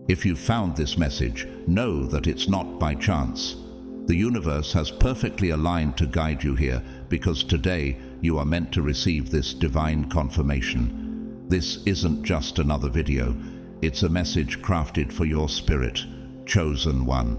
If you've found this message, know that it's not by chance. The universe has perfectly aligned to guide you here, because today you are meant to receive this divine confirmation. This isn't just another video. It's a message crafted for your spirit, chosen one.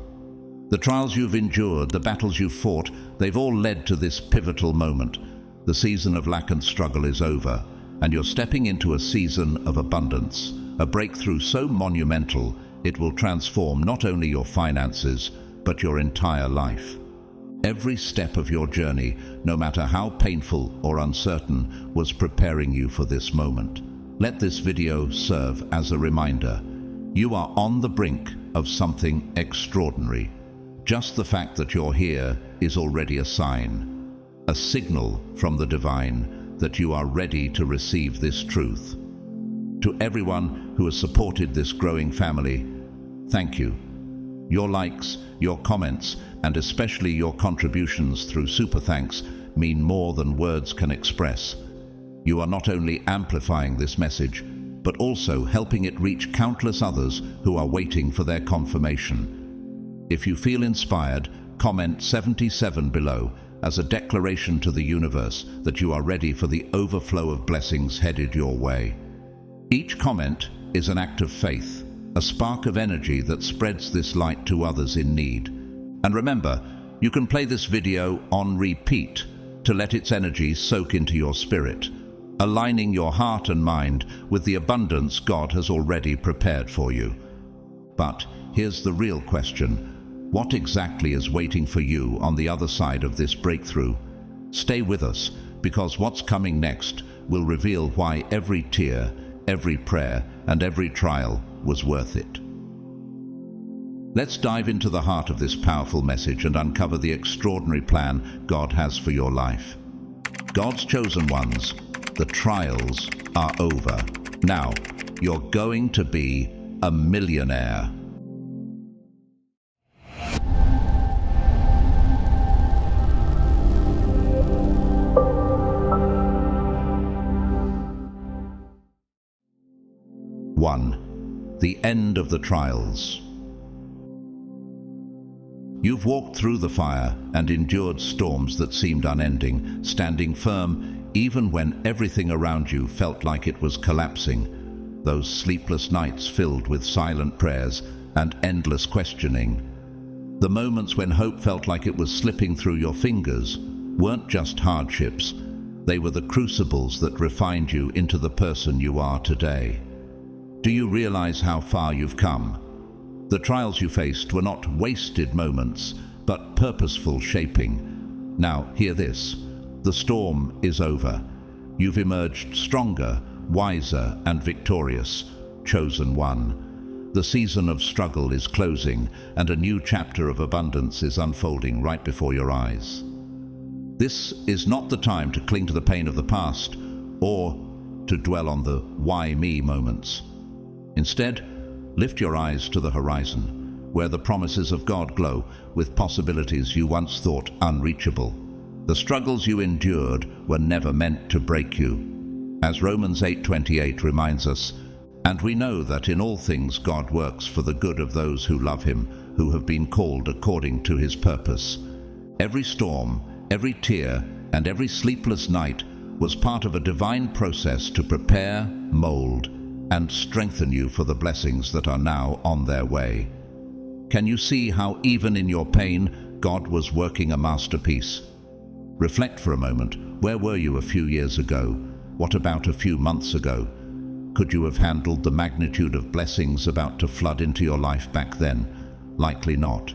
The trials you've endured, the battles you've fought, they've all led to this pivotal moment. The season of lack and struggle is over, and you're stepping into a season of abundance, a breakthrough so monumental it will transform not only your finances, but your entire life. Every step of your journey, no matter how painful or uncertain, was preparing you for this moment. Let this video serve as a reminder. You are on the brink of something extraordinary. Just the fact that you're here is already a sign, a signal from the divine that you are ready to receive this truth. To everyone who has supported this growing family, thank you. Your likes, your comments, and especially your contributions through super thanks mean more than words can express. You are not only amplifying this message, but also helping it reach countless others who are waiting for their confirmation. If you feel inspired, comment 77 below as a declaration to the universe that you are ready for the overflow of blessings headed your way. Each comment is an act of faith, a spark of energy that spreads this light to others in need. And remember, you can play this video on repeat to let its energy soak into your spirit, aligning your heart and mind with the abundance God has already prepared for you. But here's the real question. What exactly is waiting for you on the other side of this breakthrough? Stay with us, because what's coming next will reveal why every tear, every prayer, and every trial was worth it. Let's dive into the heart of this powerful message and uncover the extraordinary plan God has for your life. God's chosen ones, the trials are over. Now, you're going to be a millionaire. The end of the trials. You've walked through the fire and endured storms that seemed unending, standing firm even when everything around you felt like it was collapsing. Those sleepless nights filled with silent prayers and endless questioning. The moments when hope felt like it was slipping through your fingers weren't just hardships. They were the crucibles that refined you into the person you are today. Do you realize how far you've come? The trials you faced were not wasted moments, but purposeful shaping. Now, hear this. The storm is over. You've emerged stronger, wiser, and victorious, chosen one. The season of struggle is closing, and a new chapter of abundance is unfolding right before your eyes. This is not the time to cling to the pain of the past, or to dwell on the why me moments. Instead, lift your eyes to the horizon, where the promises of God glow with possibilities you once thought unreachable. The struggles you endured were never meant to break you. As Romans 8:28 reminds us, and we know that in all things God works for the good of those who love Him, who have been called according to His purpose. Every storm, every tear, and every sleepless night was part of a divine process to prepare, mold, and strengthen you for the blessings that are now on their way. Can you see how even in your pain, God was working a masterpiece? Reflect for a moment. Where were you a few years ago? What about a few months ago? Could you have handled the magnitude of blessings about to flood into your life back then? Likely not.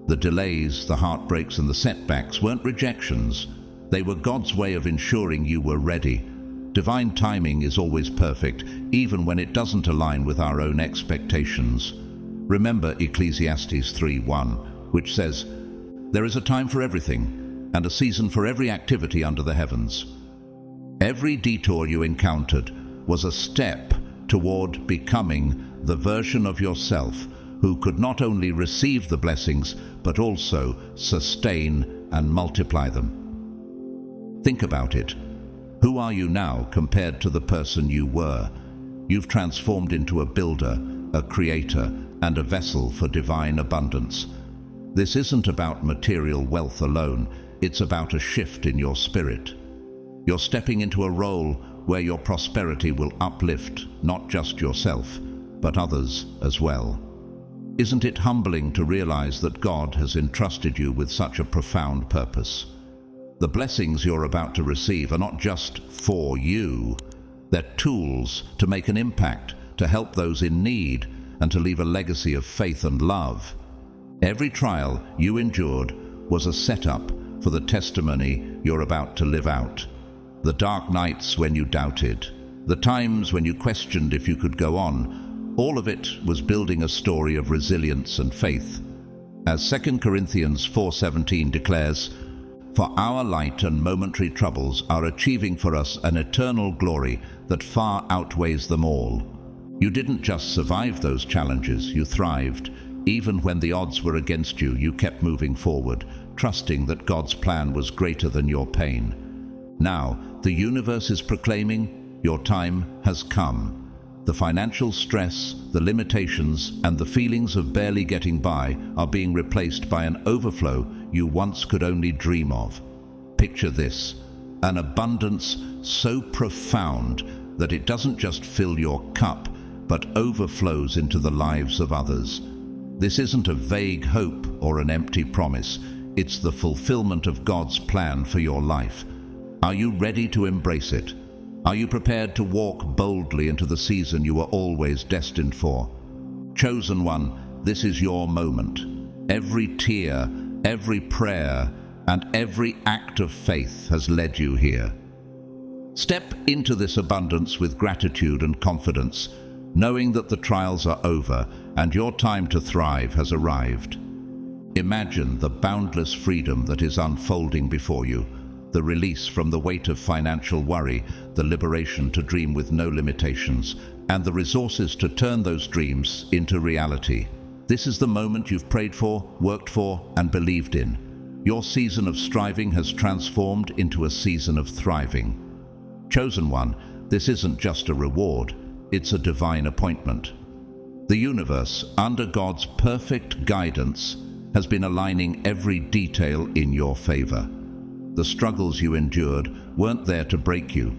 The delays, the heartbreaks, and the setbacks weren't rejections. They were God's way of ensuring you were ready. Divine timing is always perfect, even when it doesn't align with our own expectations. Remember Ecclesiastes 3:1, which says, "There is a time for everything, and a season for every activity under the heavens." Every detour you encountered was a step toward becoming the version of yourself who could not only receive the blessings, but also sustain and multiply them. Think about it. Who are you now compared to the person you were? You've transformed into a builder, a creator, and a vessel for divine abundance. This isn't about material wealth alone, it's about a shift in your spirit. You're stepping into a role where your prosperity will uplift not just yourself, but others as well. Isn't it humbling to realize that God has entrusted you with such a profound purpose? The blessings you're about to receive are not just for you. They're tools to make an impact, to help those in need, and to leave a legacy of faith and love. Every trial you endured was a setup for the testimony you're about to live out. The dark nights when you doubted, the times when you questioned if you could go on, all of it was building a story of resilience and faith. As 2 Corinthians 4:17 declares, "For our light and momentary troubles are achieving for us an eternal glory that far outweighs them all." You didn't just survive those challenges, you thrived. Even when the odds were against you, you kept moving forward, trusting that God's plan was greater than your pain. Now, the universe is proclaiming, your time has come. The financial stress, the limitations, and the feelings of barely getting by are being replaced by an overflow you once could only dream of. Picture this, an abundance so profound that it doesn't just fill your cup, but overflows into the lives of others. This isn't a vague hope or an empty promise. It's the fulfillment of God's plan for your life. Are you ready to embrace it? Are you prepared to walk boldly into the season you were always destined for? Chosen one, this is your moment. Every tear, every prayer, and every act of faith has led you here. Step into this abundance with gratitude and confidence, knowing that the trials are over and your time to thrive has arrived. Imagine the boundless freedom that is unfolding before you, the release from the weight of financial worry, the liberation to dream with no limitations, and the resources to turn those dreams into reality. This is the moment you've prayed for, worked for, and believed in. Your season of striving has transformed into a season of thriving. Chosen one, this isn't just a reward, it's a divine appointment. The universe, under God's perfect guidance, has been aligning every detail in your favor. The struggles you endured weren't there to break you.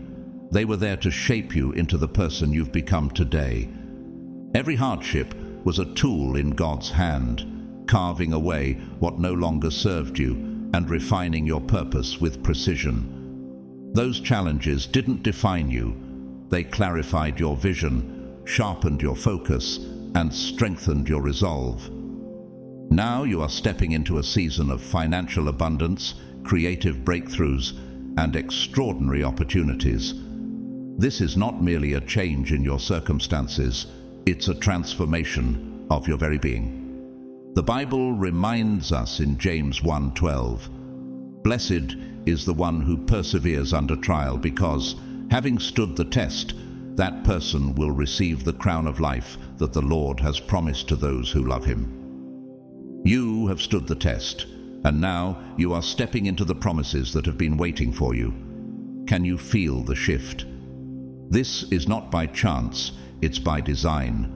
They were there to shape you into the person you've become today. Every hardship was a tool in God's hand, carving away what no longer served you and refining your purpose with precision. Those challenges didn't define you. They clarified your vision, sharpened your focus, and strengthened your resolve. Now you are stepping into a season of financial abundance, creative breakthroughs, and extraordinary opportunities. This is not merely a change in your circumstances, it's a transformation of your very being. The Bible reminds us in James 1:12, "Blessed is the one who perseveres under trial, because, having stood the test, that person will receive the crown of life that the Lord has promised to those who love him." You have stood the test, and now you are stepping into the promises that have been waiting for you. Can you feel the shift? This is not by chance, it's by design.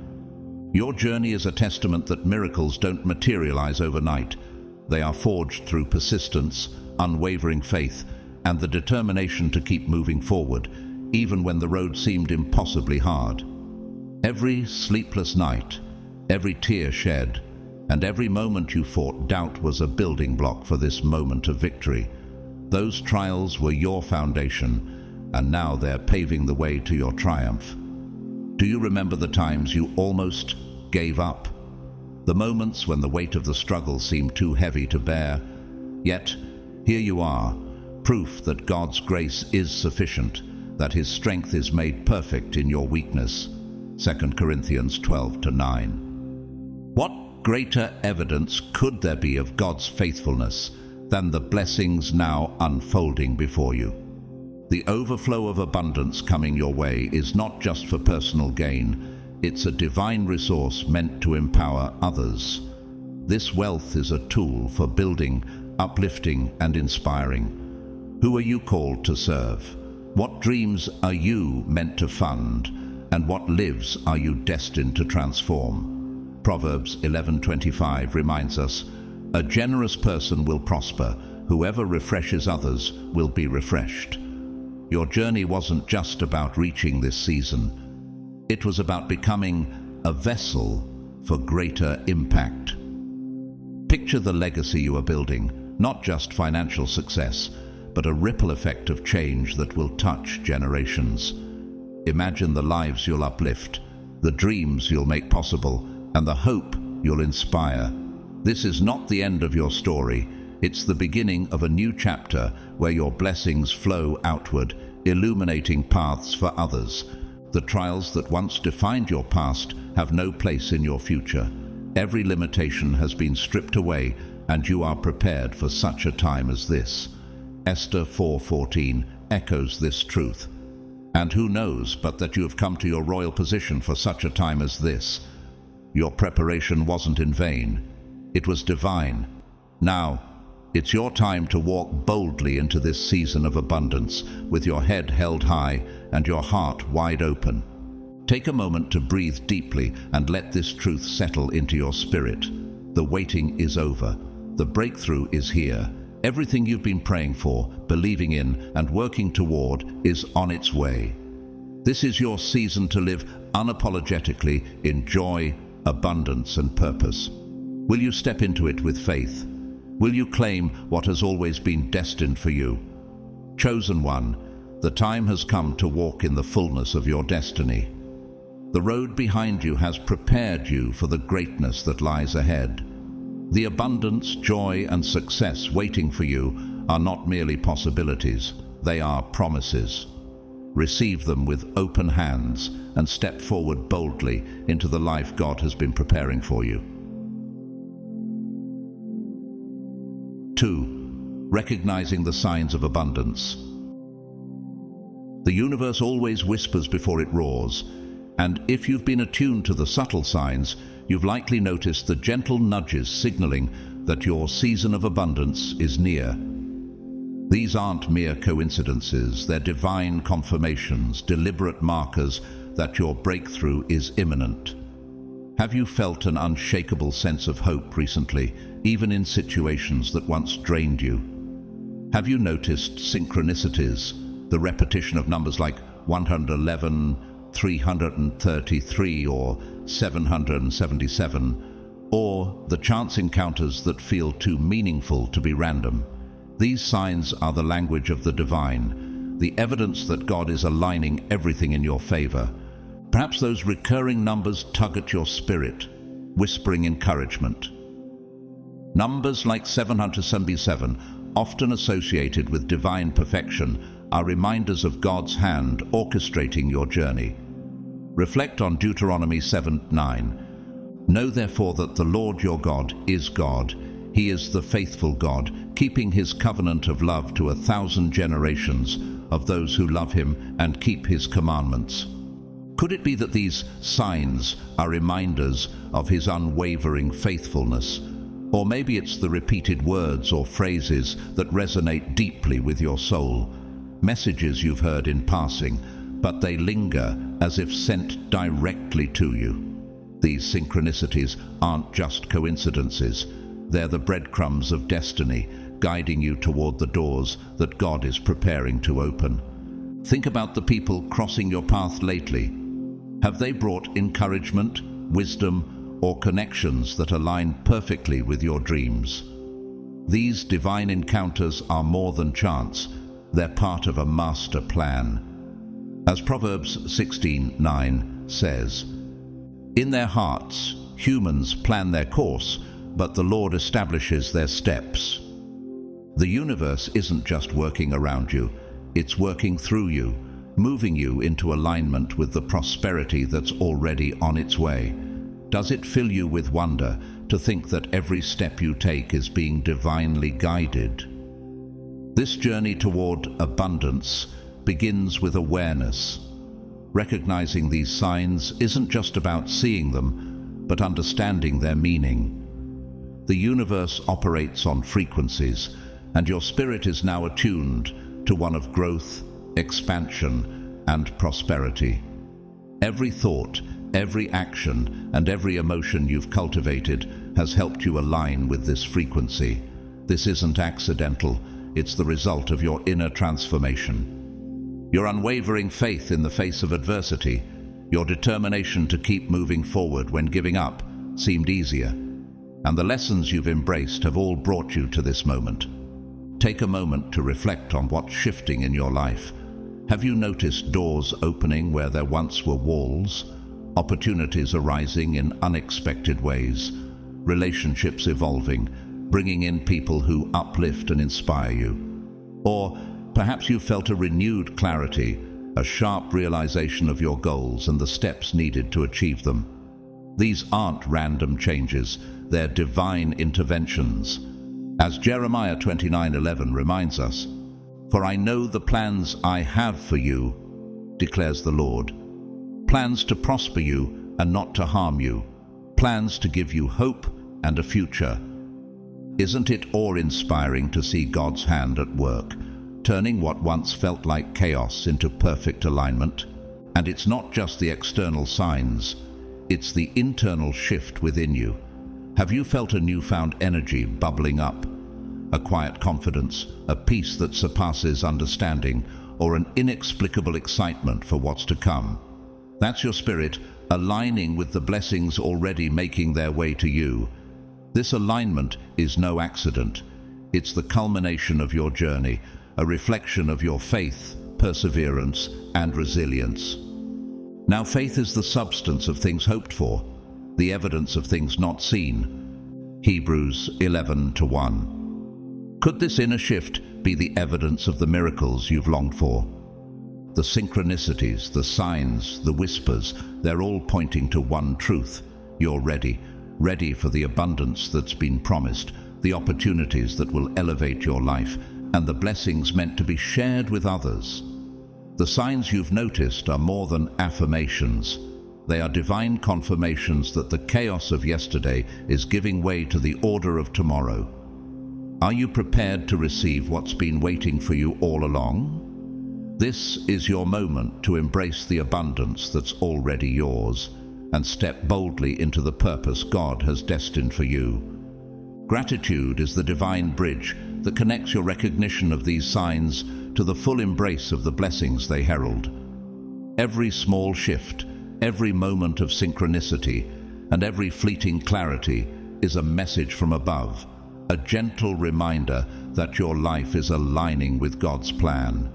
Your journey is a testament that miracles don't materialize overnight. They are forged through persistence, unwavering faith, and the determination to keep moving forward, even when the road seemed impossibly hard. Every sleepless night, every tear shed, and every moment you fought doubt was a building block for this moment of victory. Those trials were your foundation, and now they're paving the way to your triumph. Do you remember the times you almost gave up? The moments when the weight of the struggle seemed too heavy to bear? Yet, here you are, proof that God's grace is sufficient, that His strength is made perfect in your weakness. 2 Corinthians 12:9. What greater evidence could there be of God's faithfulness than the blessings now unfolding before you? The overflow of abundance coming your way is not just for personal gain, it's a divine resource meant to empower others. This wealth is a tool for building, uplifting, and inspiring. Who are you called to serve? What dreams are you meant to fund? and what lives are you destined to transform? Proverbs 11:25 reminds us, "A generous person will prosper. Whoever refreshes others will be refreshed." Your journey wasn't just about reaching this season. It was about becoming a vessel for greater impact. Picture the legacy you are building, not just financial success, but a ripple effect of change that will touch generations. Imagine the lives you'll uplift, the dreams you'll make possible, and the hope you'll inspire. This is not the end of your story. It's the beginning of a new chapter where your blessings flow outward, illuminating paths for others. The trials that once defined your past have no place in your future. Every limitation has been stripped away, and you are prepared for such a time as this. Esther 4:14 echoes this truth. And who knows but that you have come to your royal position for such a time as this? Your preparation wasn't in vain. It was divine. Now, it's your time to walk boldly into this season of abundance, with your head held high and your heart wide open. Take a moment to breathe deeply and let this truth settle into your spirit. The waiting is over. The breakthrough is here. Everything you've been praying for, believing in, and working toward is on its way. This is your season to live unapologetically in joy, abundance, and purpose. Will you step into it with faith? Will you claim what has always been destined for you? Chosen one, the time has come to walk in the fullness of your destiny. The road behind you has prepared you for the greatness that lies ahead. The abundance, joy, and success waiting for you are not merely possibilities, they are promises. Receive them with open hands and step forward boldly into the life God has been preparing for you. 2. Recognizing the signs of abundance. The universe always whispers before it roars, and if you've been attuned to the subtle signs, you've likely noticed the gentle nudges signaling that your season of abundance is near. These aren't mere coincidences, they're divine confirmations, deliberate markers that your breakthrough is imminent. Have you felt an unshakable sense of hope recently, even in situations that once drained you? Have you noticed synchronicities, the repetition of numbers like 111, 333 or 777, or the chance encounters that feel too meaningful to be random? These signs are the language of the divine, the evidence that God is aligning everything in your favor. Perhaps those recurring numbers tug at your spirit, whispering encouragement. Numbers like 777, often associated with divine perfection, are reminders of God's hand orchestrating your journey. Reflect on Deuteronomy 7:9. Know therefore that the Lord your God is God. He is the faithful God, keeping his covenant of love to 1,000 generations of those who love him and keep his commandments. Could it be that these signs are reminders of his unwavering faithfulness? Or maybe it's the repeated words or phrases that resonate deeply with your soul, messages you've heard in passing, but they linger as if sent directly to you. These synchronicities aren't just coincidences. They're the breadcrumbs of destiny, guiding you toward the doors that God is preparing to open. Think about the people crossing your path lately. Have they brought encouragement, wisdom, or connections that align perfectly with your dreams? These divine encounters are more than chance. They're part of a master plan. As Proverbs 16:9 says, "In their hearts, humans plan their course, but the Lord establishes their steps." The universe isn't just working around you, it's working through you, moving you into alignment with the prosperity that's already on its way. Does it fill you with wonder to think that every step you take is being divinely guided? This journey toward abundance begins with awareness. Recognizing these signs isn't just about seeing them, but understanding their meaning. The universe operates on frequencies, and your spirit is now attuned to one of growth, expansion, and prosperity. Every thought, every action, and every emotion you've cultivated has helped you align with this frequency. This isn't accidental, it's the result of your inner transformation. Your unwavering faith in the face of adversity, your determination to keep moving forward when giving up seemed easier, and the lessons you've embraced have all brought you to this moment. Take a moment to reflect on what's shifting in your life. Have you noticed doors opening where there once were walls? Opportunities arising in unexpected ways? Relationships evolving, bringing in people who uplift and inspire you? Or perhaps you felt a renewed clarity, a sharp realization of your goals and the steps needed to achieve them. These aren't random changes, they're divine interventions. As Jeremiah 29:11 reminds us, "For I know the plans I have for you, declares the Lord. Plans to prosper you and not to harm you. Plans to give you hope and a future." Isn't it awe-inspiring to see God's hand at work, turning what once felt like chaos into perfect alignment? And it's not just the external signs, it's the internal shift within you. Have you felt a newfound energy bubbling up? A quiet confidence, a peace that surpasses understanding, or an inexplicable excitement for what's to come? That's your spirit aligning with the blessings already making their way to you. This alignment is no accident. It's the culmination of your journey, a reflection of your faith, perseverance, and resilience. Now, faith is the substance of things hoped for, the evidence of things not seen. Hebrews 11:1. Could this inner shift be the evidence of the miracles you've longed for? The synchronicities, the signs, the whispers, they're all pointing to one truth. You're ready for the abundance that's been promised, the opportunities that will elevate your life, and the blessings meant to be shared with others. The signs you've noticed are more than affirmations. They are divine confirmations that the chaos of yesterday is giving way to the order of tomorrow. Are you prepared to receive what's been waiting for you all along? This is your moment to embrace the abundance that's already yours and step boldly into the purpose God has destined for you. Gratitude is the divine bridge that connects your recognition of these signs to the full embrace of the blessings they herald. Every small shift, every moment of synchronicity, and every fleeting clarity is a message from above, a gentle reminder that your life is aligning with God's plan.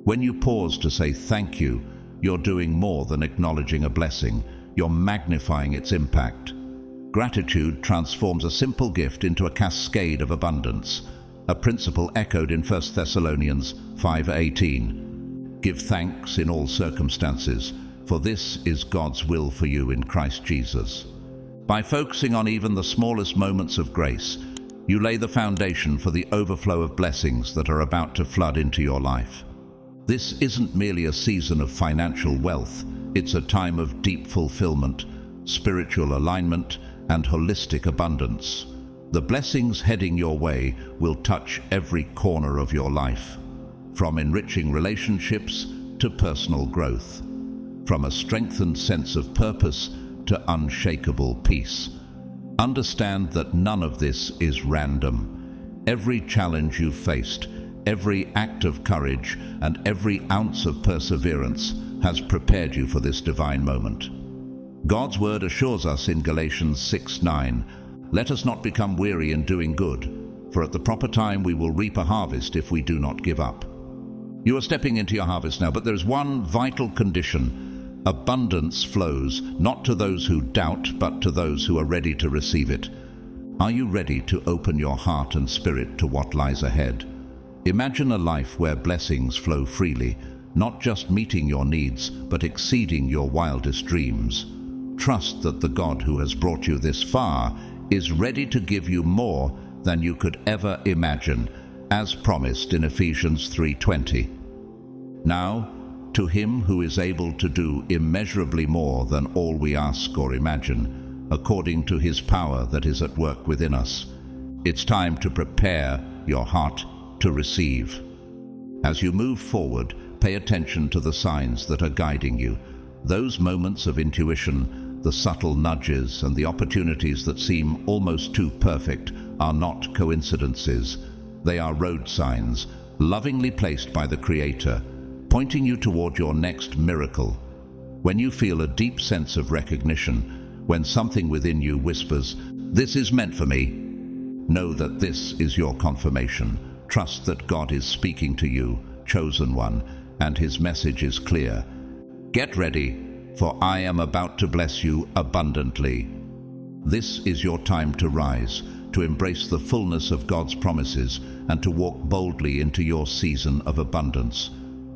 When you pause to say thank you, you're doing more than acknowledging a blessing, you're magnifying its impact. Gratitude transforms a simple gift into a cascade of abundance, a principle echoed in 1 Thessalonians 5:18. Give thanks in all circumstances, for this is God's will for you in Christ Jesus. By focusing on even the smallest moments of grace, you lay the foundation for the overflow of blessings that are about to flood into your life. This isn't merely a season of financial wealth, it's a time of deep fulfillment, spiritual alignment, and holistic abundance. The blessings heading your way will touch every corner of your life, from enriching relationships to personal growth, from a strengthened sense of purpose to unshakable peace. Understand that none of this is random. Every challenge you've faced, every act of courage, and every ounce of perseverance has prepared you for this divine moment. God's word assures us in Galatians 6:9, "Let us not become weary in doing good, for at the proper time we will reap a harvest if we do not give up." You are stepping into your harvest now, but there is one vital condition. Abundance flows not to those who doubt, but to those who are ready to receive it. Are you ready to open your heart and spirit to what lies ahead? Imagine a life where blessings flow freely, not just meeting your needs, but exceeding your wildest dreams. Trust that the God who has brought you this far is ready to give you more than you could ever imagine, as promised in Ephesians 3:20. Now, to him who is able to do immeasurably more than all we ask or imagine, according to his power that is at work within us. It's time to prepare your heart to receive. As you move forward, pay attention to the signs that are guiding you. Those moments of intuition, the subtle nudges and the opportunities that seem almost too perfect, are not coincidences. They are road signs, lovingly placed by the Creator, pointing you toward your next miracle. When you feel a deep sense of recognition, when something within you whispers, "This is meant for me," know that this is your confirmation. Trust that God is speaking to you, chosen one, and His message is clear. Get ready, for I am about to bless you abundantly. This is your time to rise, to embrace the fullness of God's promises, and to walk boldly into your season of abundance.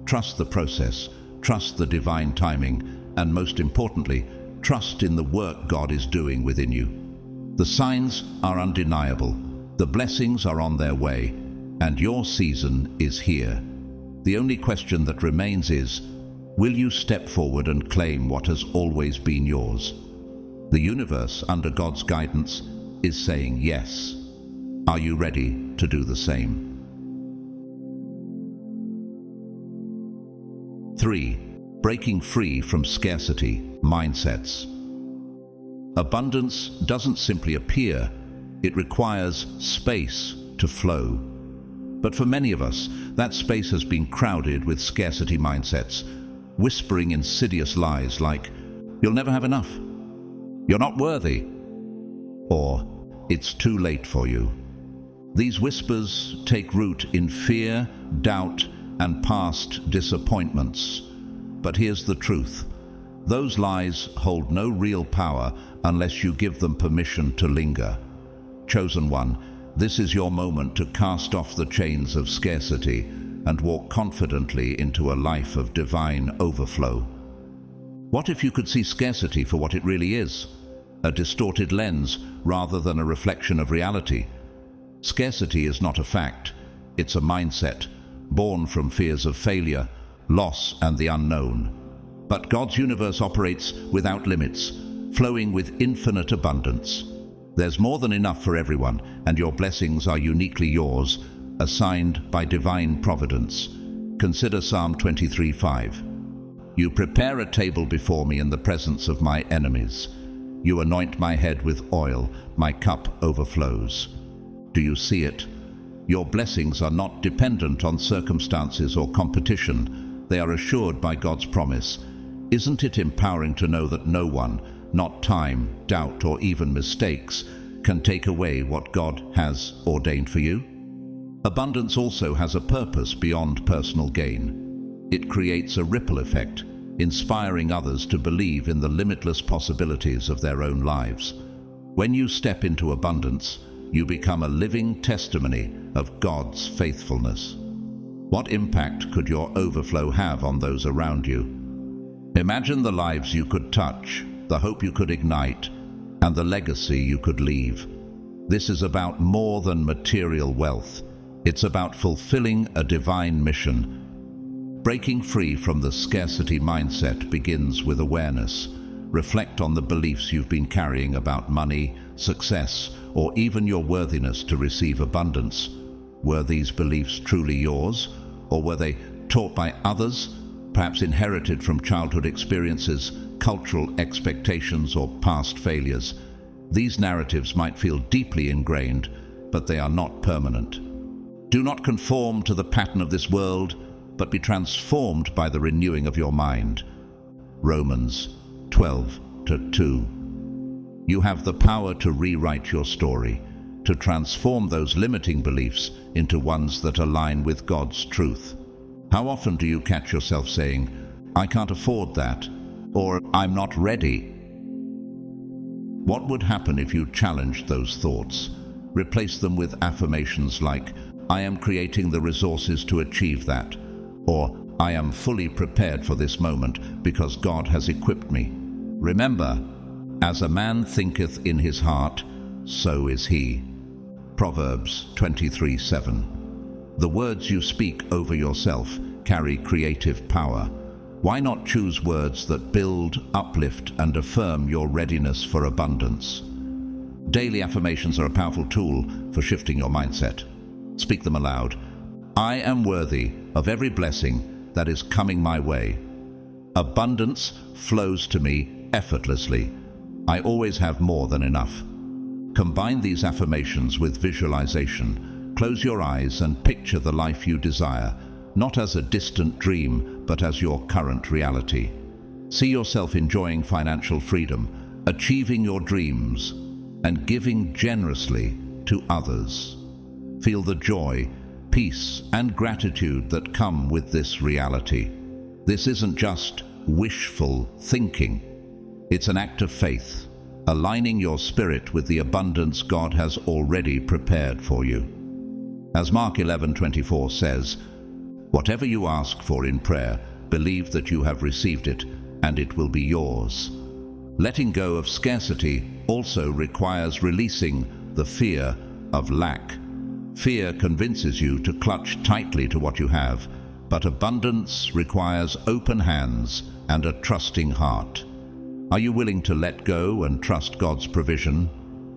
Trust the process, trust the divine timing, and most importantly, trust in the work God is doing within you. The signs are undeniable, the blessings are on their way, and your season is here. The only question that remains is, will you step forward and claim what has always been yours? The universe, under God's guidance, is saying yes. Are you ready to do the same? 3. Breaking free from scarcity mindsets. Abundance doesn't simply appear, it requires space to flow. But for many of us, that space has been crowded with scarcity mindsets, whispering insidious lies like, "You'll never have enough," "You're not worthy," or "It's too late for you." These whispers take root in fear, doubt, and past disappointments. But here's the truth. Those lies hold no real power unless you give them permission to linger. Chosen one, this is your moment to cast off the chains of scarcity and walk confidently into a life of divine overflow. What if you could see scarcity for what it really is? A distorted lens rather than a reflection of reality. Scarcity is not a fact, it's a mindset, born from fears of failure, loss, and the unknown. But God's universe operates without limits, flowing with infinite abundance. There's more than enough for everyone, and your blessings are uniquely yours, assigned by divine providence. Consider Psalm 23:5. You prepare a table before me in the presence of my enemies. You anoint my head with oil, my cup overflows. Do you see it? Your blessings are not dependent on circumstances or competition. They are assured by God's promise. Isn't it empowering to know that no one, not time, doubt, or even mistakes, can take away what God has ordained for you? Abundance also has a purpose beyond personal gain. It creates a ripple effect, inspiring others to believe in the limitless possibilities of their own lives. When you step into abundance, you become a living testimony of God's faithfulness. What impact could your overflow have on those around you? Imagine the lives you could touch, the hope you could ignite, and the legacy you could leave. This is about more than material wealth. It's about fulfilling a divine mission. Breaking free from the scarcity mindset begins with awareness. Reflect on the beliefs you've been carrying about money, success, or even your worthiness to receive abundance. Were these beliefs truly yours, or were they taught by others, perhaps inherited from childhood experiences, cultural expectations, or past failures? These narratives might feel deeply ingrained, but they are not permanent. Do not conform to the pattern of this world, but be transformed by the renewing of your mind. Romans 12:2. You have the power to rewrite your story, to transform those limiting beliefs into ones that align with God's truth. How often do you catch yourself saying, "I can't afford that," or "I'm not ready"? What would happen if you challenged those thoughts? Replace them with affirmations like, "I am creating the resources to achieve that," or "I am fully prepared for this moment because God has equipped me." Remember, as a man thinketh in his heart, so is he. Proverbs 23:7. The words you speak over yourself carry creative power. Why not choose words that build, uplift, and affirm your readiness for abundance? Daily affirmations are a powerful tool for shifting your mindset. Speak them aloud. I am worthy of every blessing that is coming my way. Abundance flows to me effortlessly. I always have more than enough. Combine these affirmations with visualization. Close your eyes and picture the life you desire, not as a distant dream, but as your current reality. See yourself enjoying financial freedom, achieving your dreams, and giving generously to others. Feel the joy, peace, and gratitude that come with this reality. This isn't just wishful thinking. It's an act of faith, aligning your spirit with the abundance God has already prepared for you. As Mark 11:24 says, "Whatever you ask for in prayer, believe that you have received it, and it will be yours." Letting go of scarcity also requires releasing the fear of lack. Fear convinces you to clutch tightly to what you have, but abundance requires open hands and a trusting heart. Are you willing to let go and trust God's provision?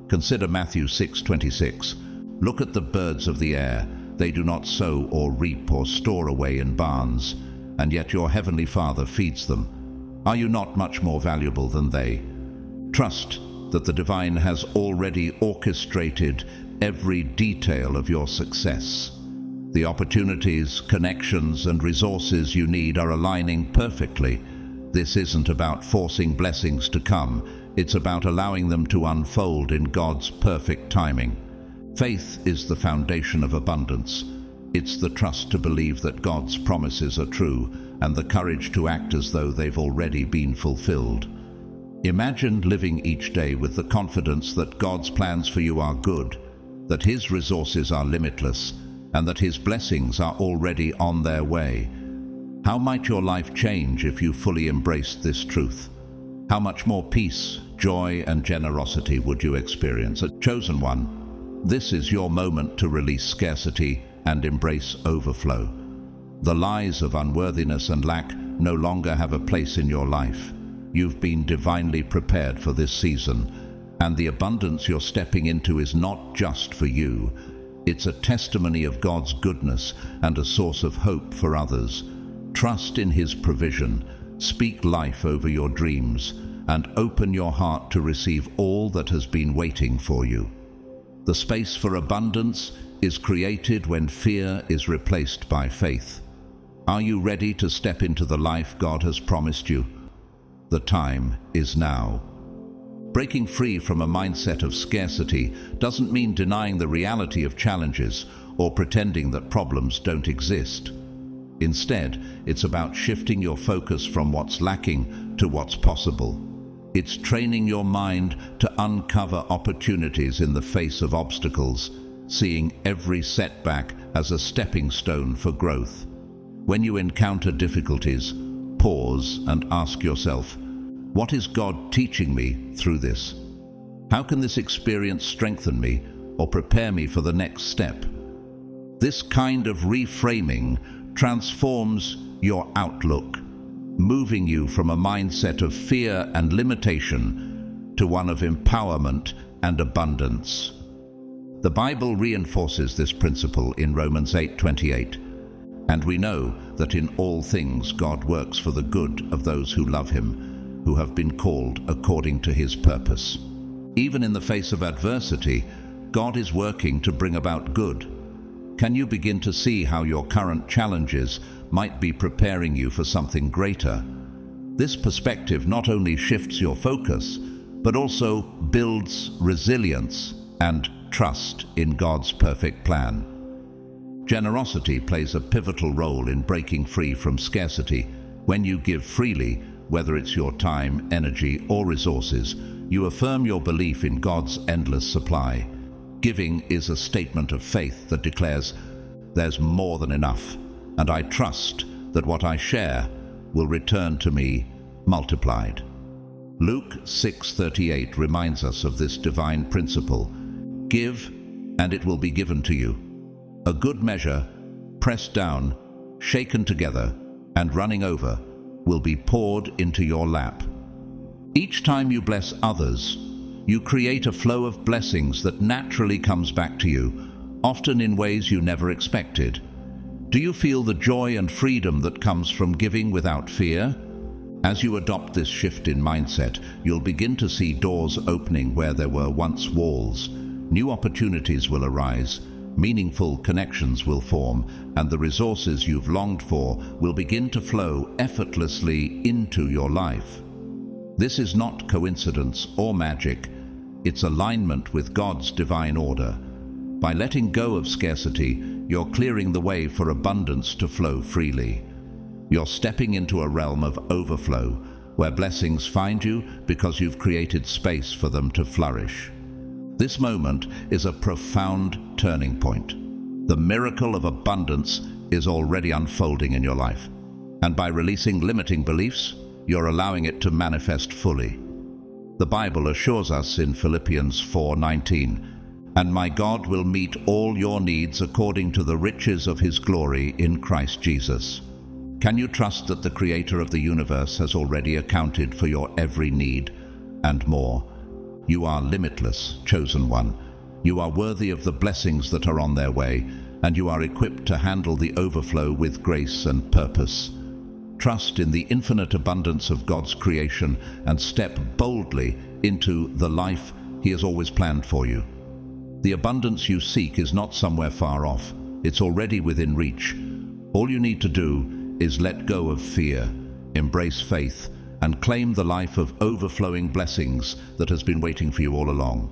Consider Matthew 6:26. "Look at the birds of the air. They do not sow or reap or store away in barns, and yet your heavenly Father feeds them. Are you not much more valuable than they?" Trust that the divine has already orchestrated every detail of your success. The opportunities, connections, and resources you need are aligning perfectly. This isn't about forcing blessings to come. It's about allowing them to unfold in God's perfect timing. Faith is the foundation of abundance. It's the trust to believe that God's promises are true and the courage to act as though they've already been fulfilled. Imagine living each day with the confidence that God's plans for you are good, that His resources are limitless, and that His blessings are already on their way. How might your life change if you fully embraced this truth? How much more peace, joy, and generosity would you experience? A chosen one, this is your moment to release scarcity and embrace overflow. The lies of unworthiness and lack no longer have a place in your life. You've been divinely prepared for this season, and the abundance you're stepping into is not just for you. It's a testimony of God's goodness and a source of hope for others. Trust in His provision, speak life over your dreams, and open your heart to receive all that has been waiting for you. The space for abundance is created when fear is replaced by faith. Are you ready to step into the life God has promised you? The time is now. Breaking free from a mindset of scarcity doesn't mean denying the reality of challenges or pretending that problems don't exist. Instead, it's about shifting your focus from what's lacking to what's possible. It's training your mind to uncover opportunities in the face of obstacles, seeing every setback as a stepping stone for growth. When you encounter difficulties, pause and ask yourself, what is God teaching me through this? How can this experience strengthen me or prepare me for the next step? This kind of reframing transforms your outlook, moving you from a mindset of fear and limitation to one of empowerment and abundance. The Bible reinforces this principle in Romans 8:28, and we know that in all things God works for the good of those who love Him, who have been called according to His purpose. Even in the face of adversity, God is working to bring about good. Can you begin to see how your current challenges might be preparing you for something greater? This perspective not only shifts your focus, but also builds resilience and trust in God's perfect plan. Generosity plays a pivotal role in breaking free from scarcity. When you give freely, whether it's your time, energy, or resources, you affirm your belief in God's endless supply. Giving is a statement of faith that declares, there's more than enough, and I trust that what I share will return to me multiplied. Luke 6:38 reminds us of this divine principle. Give, and it will be given to you. A good measure, pressed down, shaken together, and running over, will be poured into your lap. Each time you bless others, you create a flow of blessings that naturally comes back to you, often in ways you never expected. Do you feel the joy and freedom that comes from giving without fear? As you adopt this shift in mindset, you'll begin to see doors opening where there were once walls. New opportunities will arise, meaningful connections will form, and the resources you've longed for will begin to flow effortlessly into your life. This is not coincidence or magic. It's alignment with God's divine order. By letting go of scarcity, you're clearing the way for abundance to flow freely. You're stepping into a realm of overflow, where blessings find you because you've created space for them to flourish. This moment is a profound turning point. The miracle of abundance is already unfolding in your life, and by releasing limiting beliefs, you're allowing it to manifest fully. The Bible assures us in Philippians 4:19, "And my God will meet all your needs according to the riches of his glory in Christ Jesus." Can you trust that the Creator of the universe has already accounted for your every need and more? You are limitless, chosen one. You are worthy of the blessings that are on their way, and you are equipped to handle the overflow with grace and purpose. Trust in the infinite abundance of God's creation and step boldly into the life He has always planned for you. The abundance you seek is not somewhere far off. It's already within reach. All you need to do is let go of fear, embrace faith, and claim the life of overflowing blessings that has been waiting for you all along.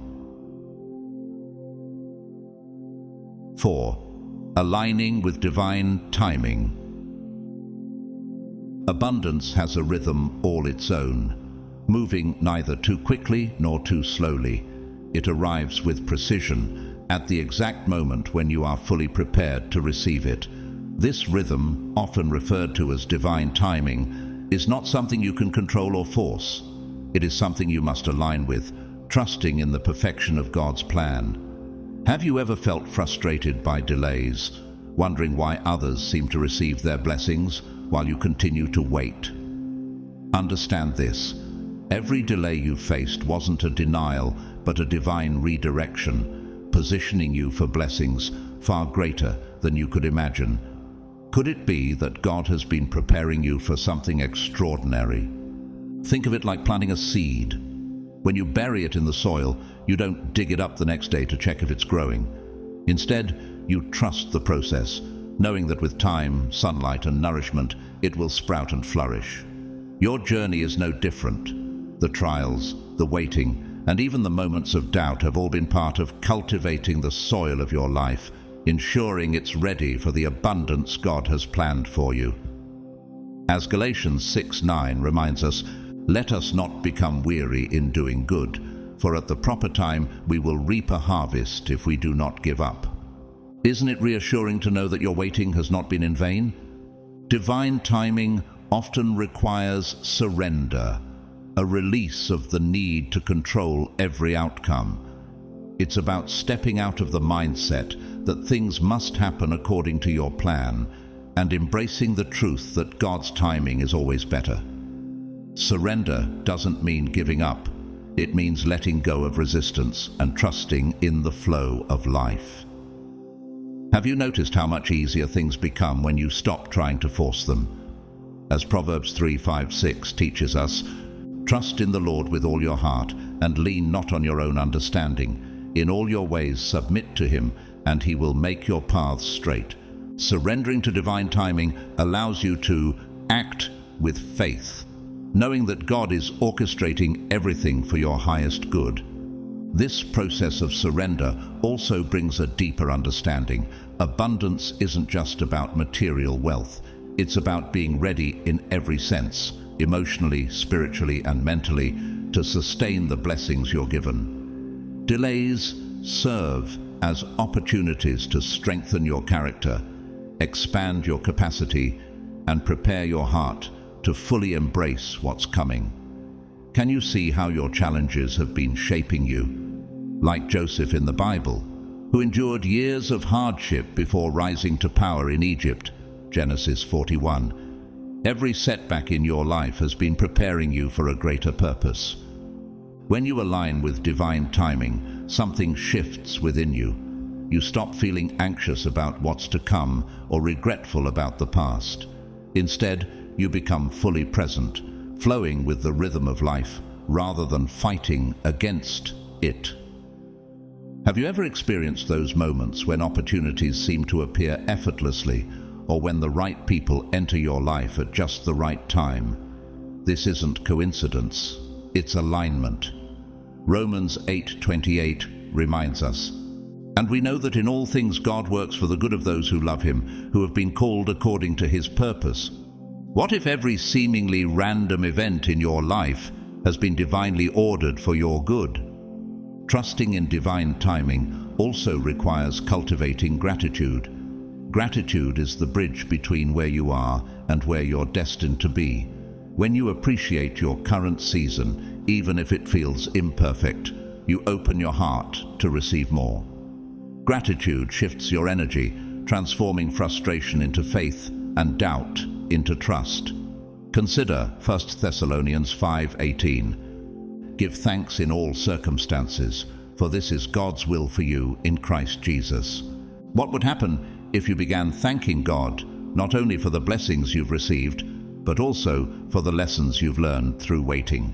4. Aligning with divine timing. Abundance has a rhythm all its own, moving neither too quickly nor too slowly. It arrives with precision at the exact moment when you are fully prepared to receive it. This rhythm, often referred to as divine timing, is not something you can control or force. It is something you must align with, trusting in the perfection of God's plan. Have you ever felt frustrated by delays, wondering why others seem to receive their blessings while you continue to wait? Understand this. Every delay you faced wasn't a denial, but a divine redirection, positioning you for blessings far greater than you could imagine. Could it be that God has been preparing you for something extraordinary? Think of it like planting a seed. When you bury it in the soil, you don't dig it up the next day to check if it's growing. Instead, you trust the process, knowing that with time, sunlight, and nourishment, it will sprout and flourish. Your journey is no different. The trials, the waiting, and even the moments of doubt have all been part of cultivating the soil of your life, ensuring it's ready for the abundance God has planned for you. As Galatians 6:9 reminds us, "Let us not become weary in doing good, for at the proper time we will reap a harvest if we do not give up." Isn't it reassuring to know that your waiting has not been in vain? Divine timing often requires surrender, a release of the need to control every outcome. It's about stepping out of the mindset that things must happen according to your plan and embracing the truth that God's timing is always better. Surrender doesn't mean giving up. It means letting go of resistance and trusting in the flow of life. Have you noticed how much easier things become when you stop trying to force them? As Proverbs 3:5-6 teaches us, "Trust in the Lord with all your heart, and lean not on your own understanding. In all your ways submit to Him, and He will make your paths straight." Surrendering to divine timing allows you to act with faith, knowing that God is orchestrating everything for your highest good. This process of surrender also brings a deeper understanding. Abundance isn't just about material wealth. It's about being ready in every sense, emotionally, spiritually, and mentally, to sustain the blessings you're given. Delays serve as opportunities to strengthen your character, expand your capacity, and prepare your heart to fully embrace what's coming. Can you see how your challenges have been shaping you? Like Joseph in the Bible, who endured years of hardship before rising to power in Egypt, Genesis 41. Every setback in your life has been preparing you for a greater purpose. When you align with divine timing, something shifts within you. You stop feeling anxious about what's to come or regretful about the past. Instead, you become fully present, flowing with the rhythm of life rather than fighting against it. Have you ever experienced those moments when opportunities seem to appear effortlessly, or when the right people enter your life at just the right time? This isn't coincidence, it's alignment. Romans 8:28 reminds us, "And we know that in all things God works for the good of those who love him, who have been called according to his purpose." What if every seemingly random event in your life has been divinely ordered for your good? Trusting in divine timing also requires cultivating gratitude. Gratitude is the bridge between where you are and where you're destined to be. When you appreciate your current season, even if it feels imperfect, you open your heart to receive more. Gratitude shifts your energy, transforming frustration into faith and doubt into trust. Consider 1 Thessalonians 5:18. "Give thanks in all circumstances, for this is God's will for you in Christ Jesus." What would happen if you began thanking God not only for the blessings you've received, but also for the lessons you've learned through waiting?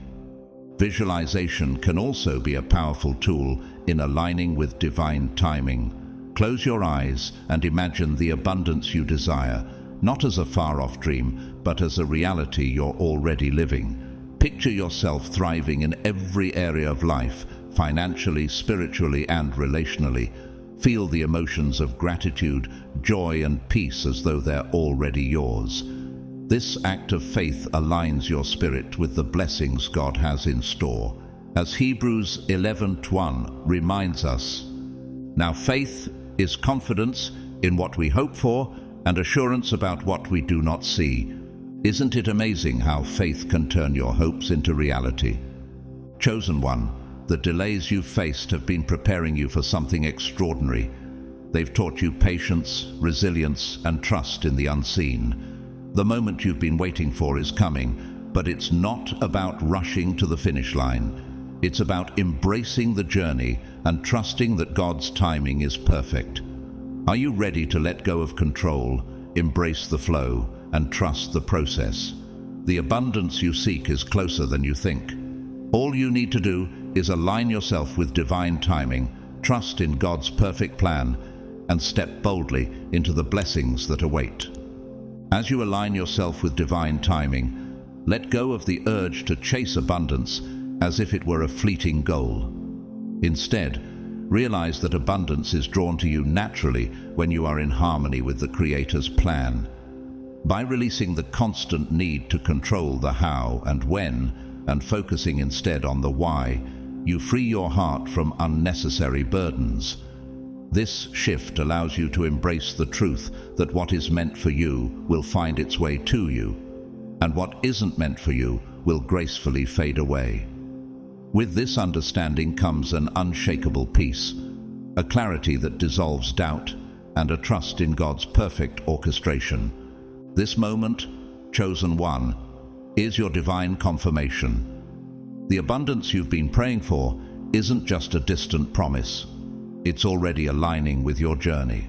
Visualization can also be a powerful tool in aligning with divine timing. Close your eyes and imagine the abundance you desire, not as a far-off dream, but as a reality you're already living. Picture yourself thriving in every area of life, financially, spiritually, and relationally. Feel the emotions of gratitude, joy, and peace as though they're already yours. This act of faith aligns your spirit with the blessings God has in store. As Hebrews 11:1 reminds us, "Now faith is confidence in what we hope for and assurance about what we do not see." Isn't it amazing how faith can turn your hopes into reality? Chosen one, the delays you've faced have been preparing you for something extraordinary. They've taught you patience, resilience, and trust in the unseen. The moment you've been waiting for is coming, but it's not about rushing to the finish line. It's about embracing the journey and trusting that God's timing is perfect. Are you ready to let go of control, embrace the flow, and trust the process? The abundance you seek is closer than you think. All you need to do is align yourself with divine timing, trust in God's perfect plan, and step boldly into the blessings that await. As you align yourself with divine timing, let go of the urge to chase abundance as if it were a fleeting goal. Instead, realize that abundance is drawn to you naturally when you are in harmony with the Creator's plan. By releasing the constant need to control the how and when, and focusing instead on the why, you free your heart from unnecessary burdens. This shift allows you to embrace the truth that what is meant for you will find its way to you, and what isn't meant for you will gracefully fade away. With this understanding comes an unshakable peace, a clarity that dissolves doubt, and a trust in God's perfect orchestration. This moment, chosen one, is your divine confirmation. The abundance you've been praying for isn't just a distant promise. It's already aligning with your journey.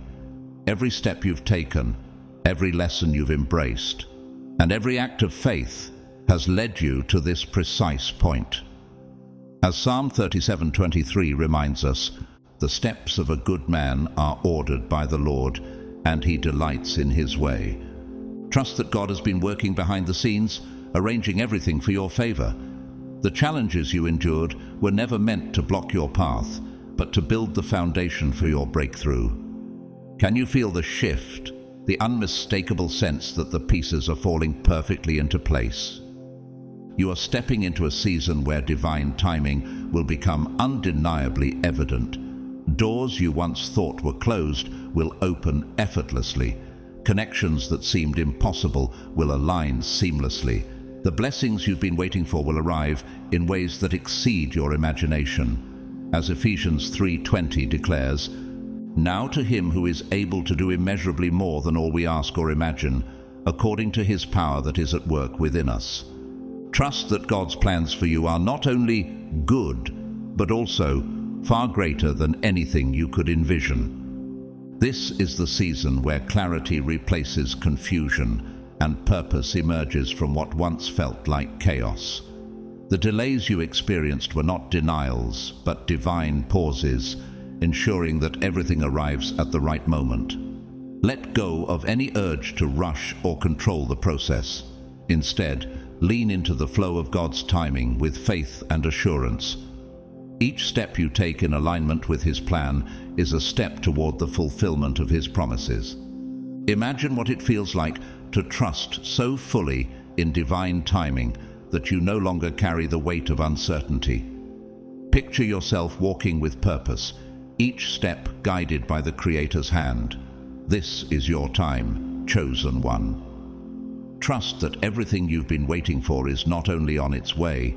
Every step you've taken, every lesson you've embraced, and every act of faith has led you to this precise point. As Psalm 37:23 reminds us, "The steps of a good man are ordered by the Lord, and he delights in his way." Trust that God has been working behind the scenes, arranging everything for your favor. The challenges you endured were never meant to block your path, but to build the foundation for your breakthrough. Can you feel the shift, the unmistakable sense that the pieces are falling perfectly into place? You are stepping into a season where divine timing will become undeniably evident. Doors you once thought were closed will open effortlessly. Connections that seemed impossible will align seamlessly. The blessings you've been waiting for will arrive in ways that exceed your imagination. As Ephesians 3:20 declares, "Now to him who is able to do immeasurably more than all we ask or imagine, according to his power that is at work within us." Trust that God's plans for you are not only good, but also far greater than anything you could envision. This is the season where clarity replaces confusion, and purpose emerges from what once felt like chaos. The delays you experienced were not denials, but divine pauses, ensuring that everything arrives at the right moment. Let go of any urge to rush or control the process. Instead, lean into the flow of God's timing with faith and assurance. Each step you take in alignment with His plan is a step toward the fulfillment of His promises. Imagine what it feels like to trust so fully in divine timing that you no longer carry the weight of uncertainty. Picture yourself walking with purpose, each step guided by the Creator's hand. This is your time, chosen one. Trust that everything you've been waiting for is not only on its way,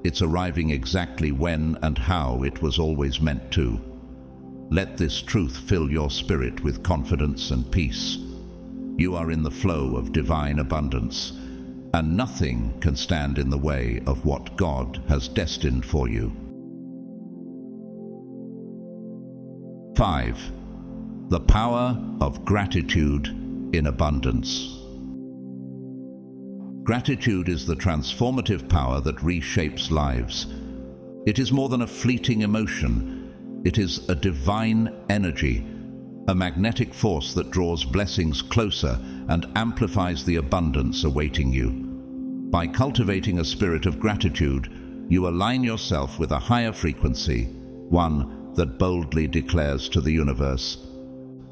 it's arriving exactly when and how it was always meant to. Let this truth fill your spirit with confidence and peace. You are in the flow of divine abundance, and nothing can stand in the way of what God has destined for you. 5. The power of gratitude in abundance. Gratitude is the transformative power that reshapes lives. It is more than a fleeting emotion. It is a divine energy, a magnetic force that draws blessings closer and amplifies the abundance awaiting you. By cultivating a spirit of gratitude, you align yourself with a higher frequency, one that boldly declares to the universe,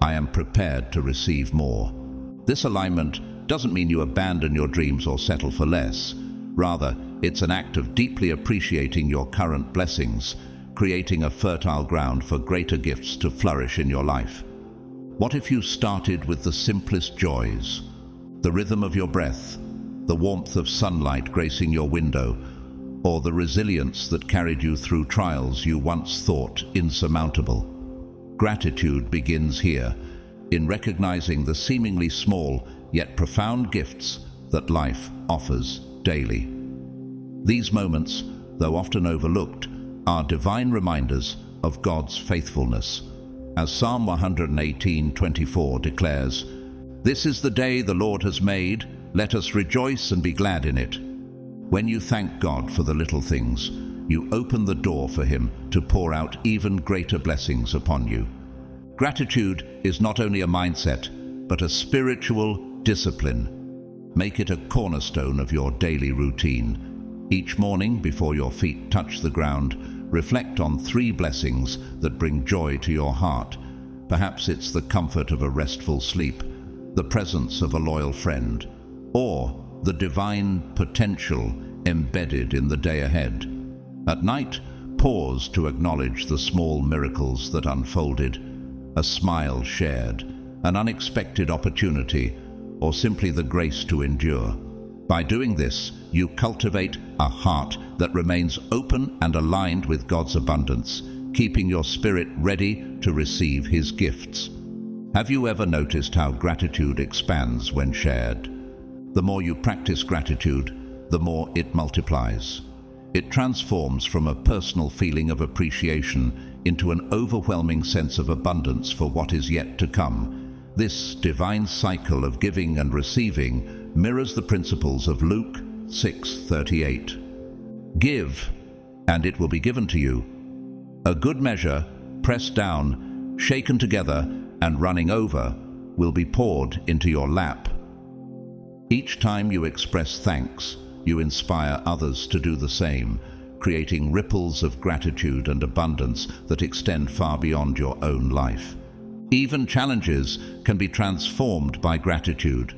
"I am prepared to receive more." This alignment doesn't mean you abandon your dreams or settle for less. Rather, it's an act of deeply appreciating your current blessings, creating a fertile ground for greater gifts to flourish in your life. What if you started with the simplest joys? The rhythm of your breath, the warmth of sunlight gracing your window, or the resilience that carried you through trials you once thought insurmountable. Gratitude begins here, in recognizing the seemingly small yet profound gifts that life offers daily. These moments, though often overlooked, are divine reminders of God's faithfulness. As Psalm 118:24 declares, "This is the day the Lord has made, let us rejoice and be glad in it." When you thank God for the little things, you open the door for Him to pour out even greater blessings upon you. Gratitude is not only a mindset, but a spiritual discipline. Make it a cornerstone of your daily routine. Each morning, before your feet touch the ground, reflect on 3 blessings that bring joy to your heart. Perhaps it's the comfort of a restful sleep, the presence of a loyal friend, or the divine potential embedded in the day ahead. At night, pause to acknowledge the small miracles that unfolded, a smile shared, an unexpected opportunity, or simply the grace to endure. By doing this, you cultivate a heart that remains open and aligned with God's abundance, keeping your spirit ready to receive His gifts. Have you ever noticed how gratitude expands when shared? The more you practice gratitude, the more it multiplies. It transforms from a personal feeling of appreciation into an overwhelming sense of abundance for what is yet to come. This divine cycle of giving and receiving mirrors the principles of Luke 6:38. Give, and it will be given to you. A good measure, pressed down, shaken together, and running over, will be poured into your lap. Each time you express thanks, you inspire others to do the same, creating ripples of gratitude and abundance that extend far beyond your own life. Even challenges can be transformed by gratitude.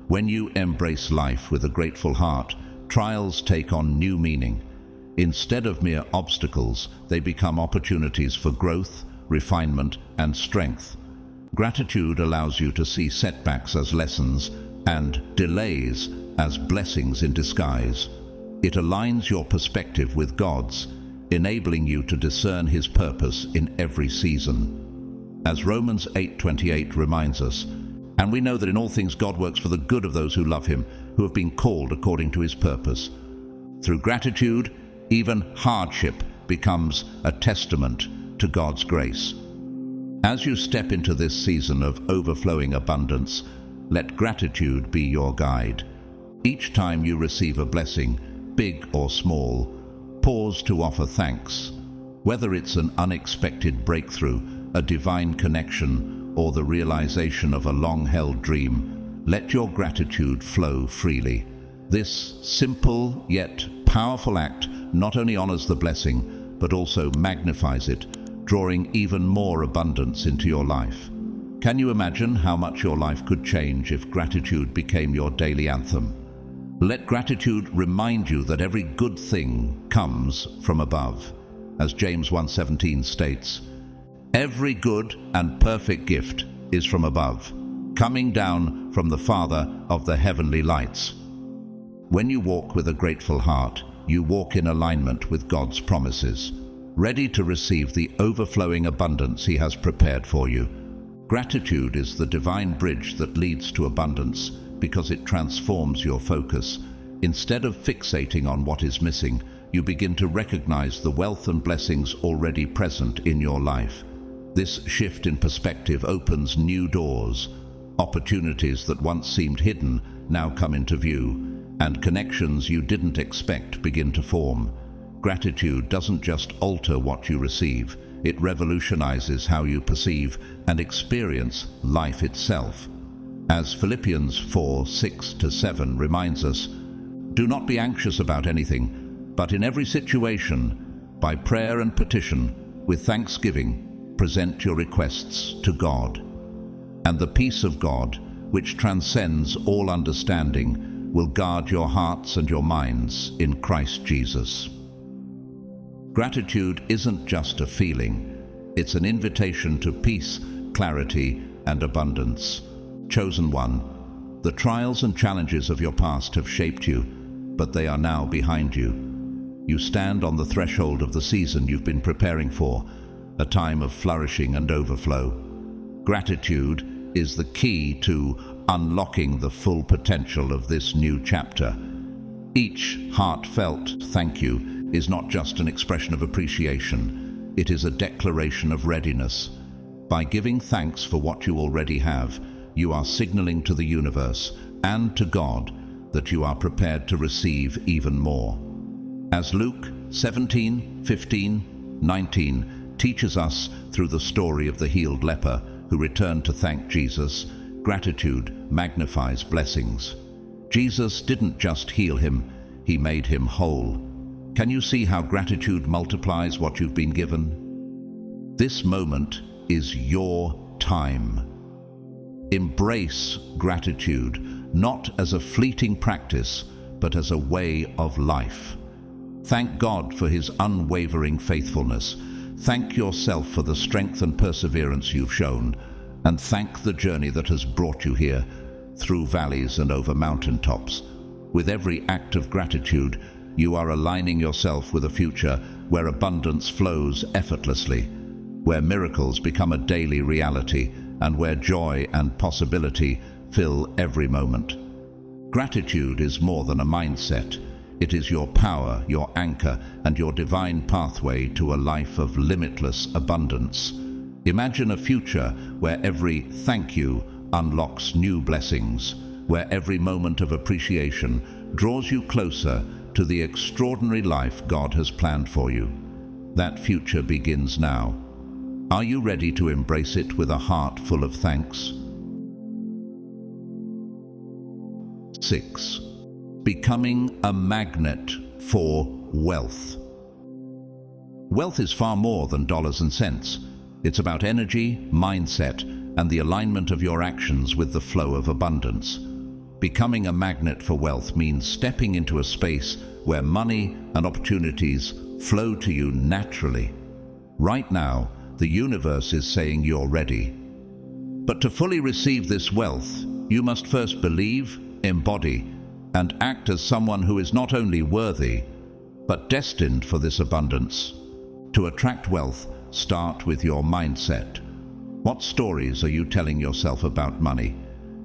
When you embrace life with a grateful heart, trials take on new meaning. Instead of mere obstacles, they become opportunities for growth, refinement, and strength. Gratitude allows you to see setbacks as lessons and delays as blessings in disguise. It aligns your perspective with God's, enabling you to discern His purpose in every season. As Romans 8:28 reminds us, "And we know that in all things God works for the good of those who love Him, who have been called according to His purpose." Through gratitude, even hardship becomes a testament to God's grace. As you step into this season of overflowing abundance, let gratitude be your guide. Each time you receive a blessing, big or small, pause to offer thanks. Whether it's an unexpected breakthrough, a divine connection, or the realization of a long-held dream, let your gratitude flow freely. This simple yet powerful act not only honors the blessing, but also magnifies it, drawing even more abundance into your life. Can you imagine how much your life could change if gratitude became your daily anthem? Let gratitude remind you that every good thing comes from above. As James 1:17 states, "Every good and perfect gift is from above, coming down from the Father of the heavenly lights." When you walk with a grateful heart, you walk in alignment with God's promises, ready to receive the overflowing abundance He has prepared for you. Gratitude is the divine bridge that leads to abundance because it transforms your focus. Instead of fixating on what is missing, you begin to recognize the wealth and blessings already present in your life. This shift in perspective opens new doors. Opportunities that once seemed hidden now come into view, and connections you didn't expect begin to form. Gratitude doesn't just alter what you receive, it revolutionizes how you perceive and experience life itself. As Philippians 4:6-7 reminds us, "Do not be anxious about anything, but in every situation, by prayer and petition, with thanksgiving, present your requests to God. And the peace of God, which transcends all understanding, will guard your hearts and your minds in Christ Jesus." Gratitude isn't just a feeling, it's an invitation to peace, clarity, and abundance. Chosen one, the trials and challenges of your past have shaped you, but they are now behind you. You stand on the threshold of the season you've been preparing for, a time of flourishing and overflow. Gratitude is the key to unlocking the full potential of this new chapter. Each heartfelt thank you is not just an expression of appreciation, it is a declaration of readiness. By giving thanks for what you already have, you are signaling to the universe and to God that you are prepared to receive even more. As Luke 17:15-19 teaches us through the story of the healed leper who returned to thank Jesus, gratitude magnifies blessings. Jesus didn't just heal him, He made him whole. Can you see how gratitude multiplies what you've been given? This moment is your time. Embrace gratitude, not as a fleeting practice, but as a way of life. Thank God for His unwavering faithfulness. Thank yourself for the strength and perseverance you've shown, and thank the journey that has brought you here, through valleys and over mountaintops. With every act of gratitude, you are aligning yourself with a future where abundance flows effortlessly, where miracles become a daily reality, and where joy and possibility fill every moment. Gratitude is more than a mindset. It is your power, your anchor, and your divine pathway to a life of limitless abundance. Imagine a future where every thank you unlocks new blessings, where every moment of appreciation draws you closer to the extraordinary life God has planned for you. That future begins now. Are you ready to embrace it with a heart full of thanks? 6. Becoming a magnet for wealth. Wealth is far more than dollars and cents. It's about energy, mindset, and the alignment of your actions with the flow of abundance. Becoming a magnet for wealth means stepping into a space where money and opportunities flow to you naturally. Right now, the universe is saying you're ready. But to fully receive this wealth, you must first believe, embody, and act as someone who is not only worthy, but destined for this abundance. To attract wealth, start with your mindset. What stories are you telling yourself about money?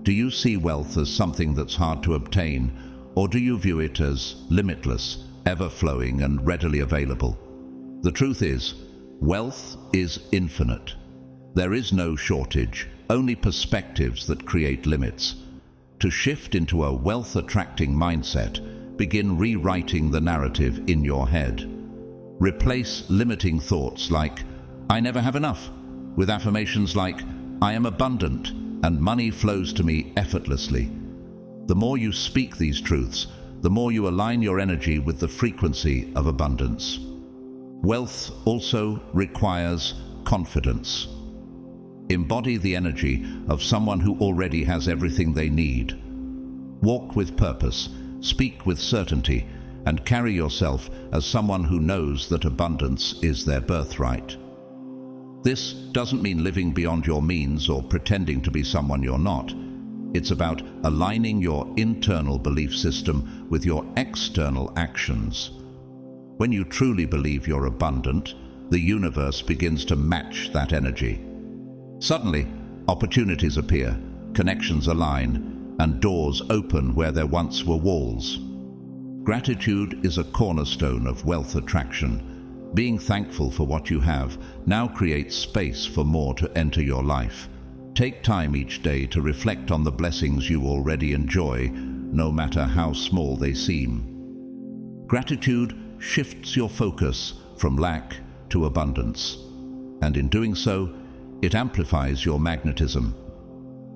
Do you see wealth as something that's hard to obtain, or do you view it as limitless, ever-flowing, and readily available? The truth is, wealth is infinite. There is no shortage, only perspectives that create limits. To shift into a wealth-attracting mindset, begin rewriting the narrative in your head. Replace limiting thoughts like, "I never have enough," with affirmations like, "I am abundant and money flows to me effortlessly." The more you speak these truths, the more you align your energy with the frequency of abundance. Wealth also requires confidence. Embody the energy of someone who already has everything they need. Walk with purpose, speak with certainty, and carry yourself as someone who knows that abundance is their birthright. This doesn't mean living beyond your means or pretending to be someone you're not. It's about aligning your internal belief system with your external actions. When you truly believe you're abundant, the universe begins to match that energy. Suddenly, opportunities appear, connections align, and doors open where there once were walls. Gratitude is a cornerstone of wealth attraction. Being thankful for what you have now creates space for more to enter your life. Take time each day to reflect on the blessings you already enjoy, no matter how small they seem. Gratitude shifts your focus from lack to abundance, and in doing so, it amplifies your magnetism.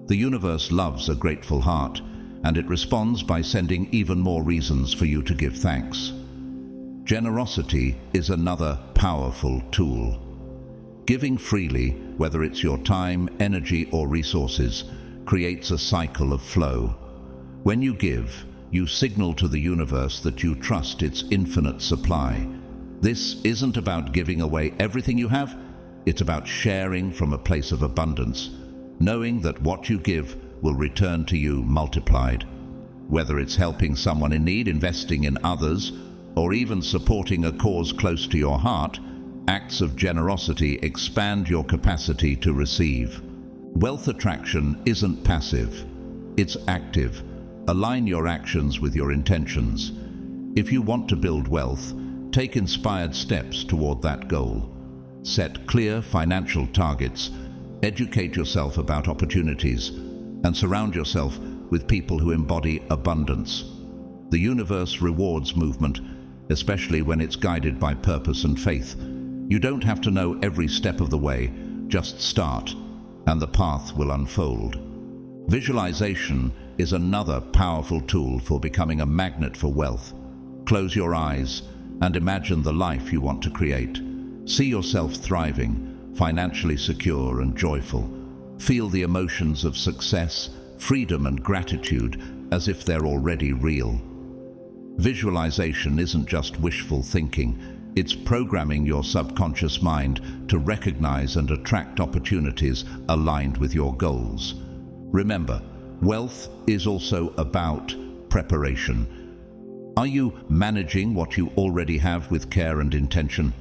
The universe loves a grateful heart, and it responds by sending even more reasons for you to give thanks. Generosity is another powerful tool. Giving freely, whether it's your time, energy, or resources, creates a cycle of flow. When you give, you signal to the universe that you trust its infinite supply. This isn't about giving away everything you have, it's about sharing from a place of abundance, knowing that what you give will return to you multiplied. Whether it's helping someone in need, investing in others, or even supporting a cause close to your heart, acts of generosity expand your capacity to receive. Wealth attraction isn't passive, it's active. Align your actions with your intentions. If you want to build wealth, take inspired steps toward that goal. Set clear financial targets, educate yourself about opportunities, and surround yourself with people who embody abundance. The universe rewards movement, especially when it's guided by purpose and faith. You don't have to know every step of the way, just start, and the path will unfold. Visualization is another powerful tool for becoming a magnet for wealth. Close your eyes and imagine the life you want to create. See yourself thriving, financially secure and joyful. Feel the emotions of success, freedom, and gratitude as if they're already real. Visualization isn't just wishful thinking, it's programming your subconscious mind to recognize and attract opportunities aligned with your goals. Remember, wealth is also about preparation. Are you managing what you already have with care and intention?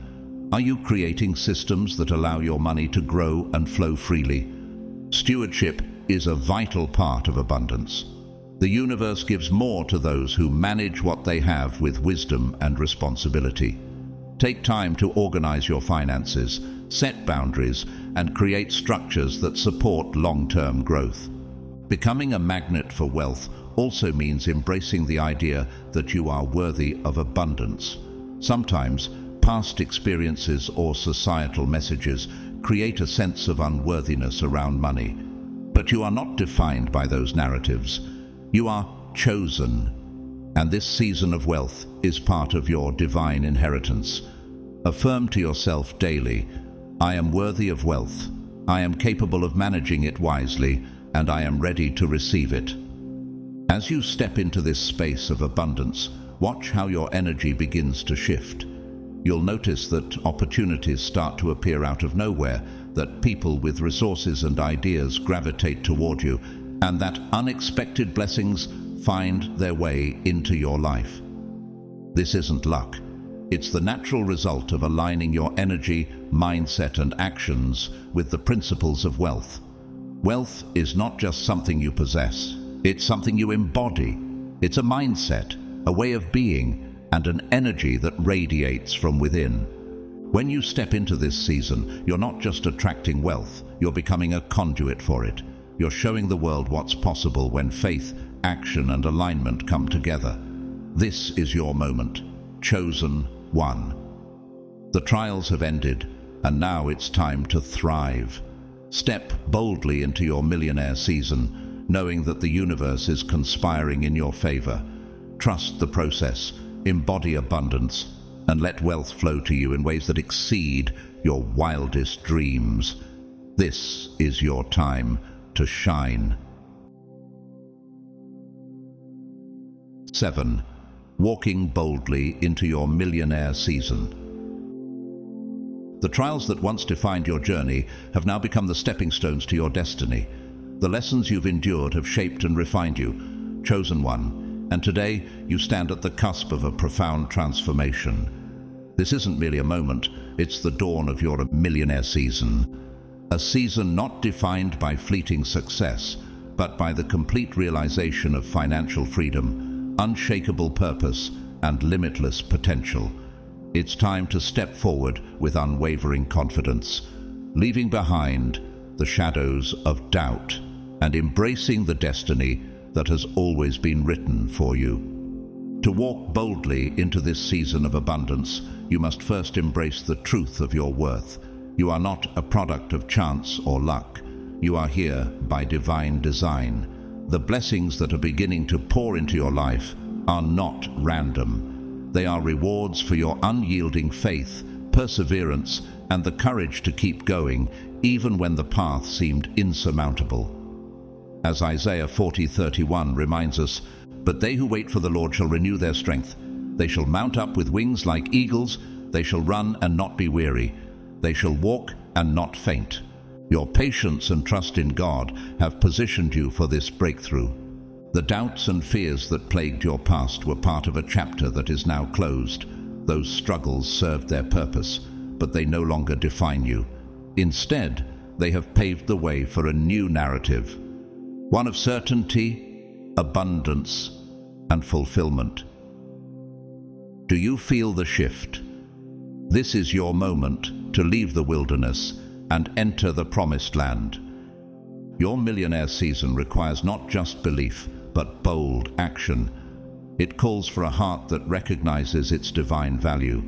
Are you creating systems that allow your money to grow and flow freely? Stewardship is a vital part of abundance. The universe gives more to those who manage what they have with wisdom and responsibility. Take time to organize your finances, set boundaries, and create structures that support long-term growth. Becoming a magnet for wealth also means embracing the idea that you are worthy of abundance. Sometimes, past experiences or societal messages create a sense of unworthiness around money. But you are not defined by those narratives. You are chosen, and this season of wealth is part of your divine inheritance. Affirm to yourself daily, "I am worthy of wealth. I am capable of managing it wisely, and I am ready to receive it." As you step into this space of abundance, watch how your energy begins to shift. You'll notice that opportunities start to appear out of nowhere, that people with resources and ideas gravitate toward you, and that unexpected blessings find their way into your life. This isn't luck. It's the natural result of aligning your energy, mindset, and actions with the principles of wealth. Wealth is not just something you possess. It's something you embody. It's a mindset, a way of being, and an energy that radiates from within. When you step into this season, you're not just attracting wealth, you're becoming a conduit for it. You're showing the world what's possible when faith, action, and alignment come together. This is your moment, chosen one. The trials have ended, and now it's time to thrive. Step boldly into your millionaire season, knowing that the universe is conspiring in your favor. Trust the process, embody abundance, and let wealth flow to you in ways that exceed your wildest dreams. This is your time to shine. 7. Walking boldly into your millionaire season. The trials that once defined your journey have now become the stepping stones to your destiny. The lessons you've endured have shaped and refined you, chosen one, and today you stand at the cusp of a profound transformation. This isn't merely a moment, it's the dawn of your millionaire season. A season not defined by fleeting success, but by the complete realization of financial freedom, unshakable purpose, and limitless potential. It's time to step forward with unwavering confidence, leaving behind the shadows of doubt and embracing the destiny that has always been written for you. To walk boldly into this season of abundance, you must first embrace the truth of your worth. You are not a product of chance or luck. You are here by divine design. The blessings that are beginning to pour into your life are not random. They are rewards for your unyielding faith, perseverance, and the courage to keep going, even when the path seemed insurmountable. As Isaiah 40:31 reminds us, "But they who wait for the Lord shall renew their strength. They shall mount up with wings like eagles. They shall run and not be weary. They shall walk and not faint." Your patience and trust in God have positioned you for this breakthrough. The doubts and fears that plagued your past were part of a chapter that is now closed. Those struggles served their purpose, but they no longer define you. Instead, they have paved the way for a new narrative, one of certainty, abundance, and fulfillment. Do you feel the shift? This is your moment to leave the wilderness and enter the promised land. Your millionaire season requires not just belief, but bold action. It calls for a heart that recognizes its divine value,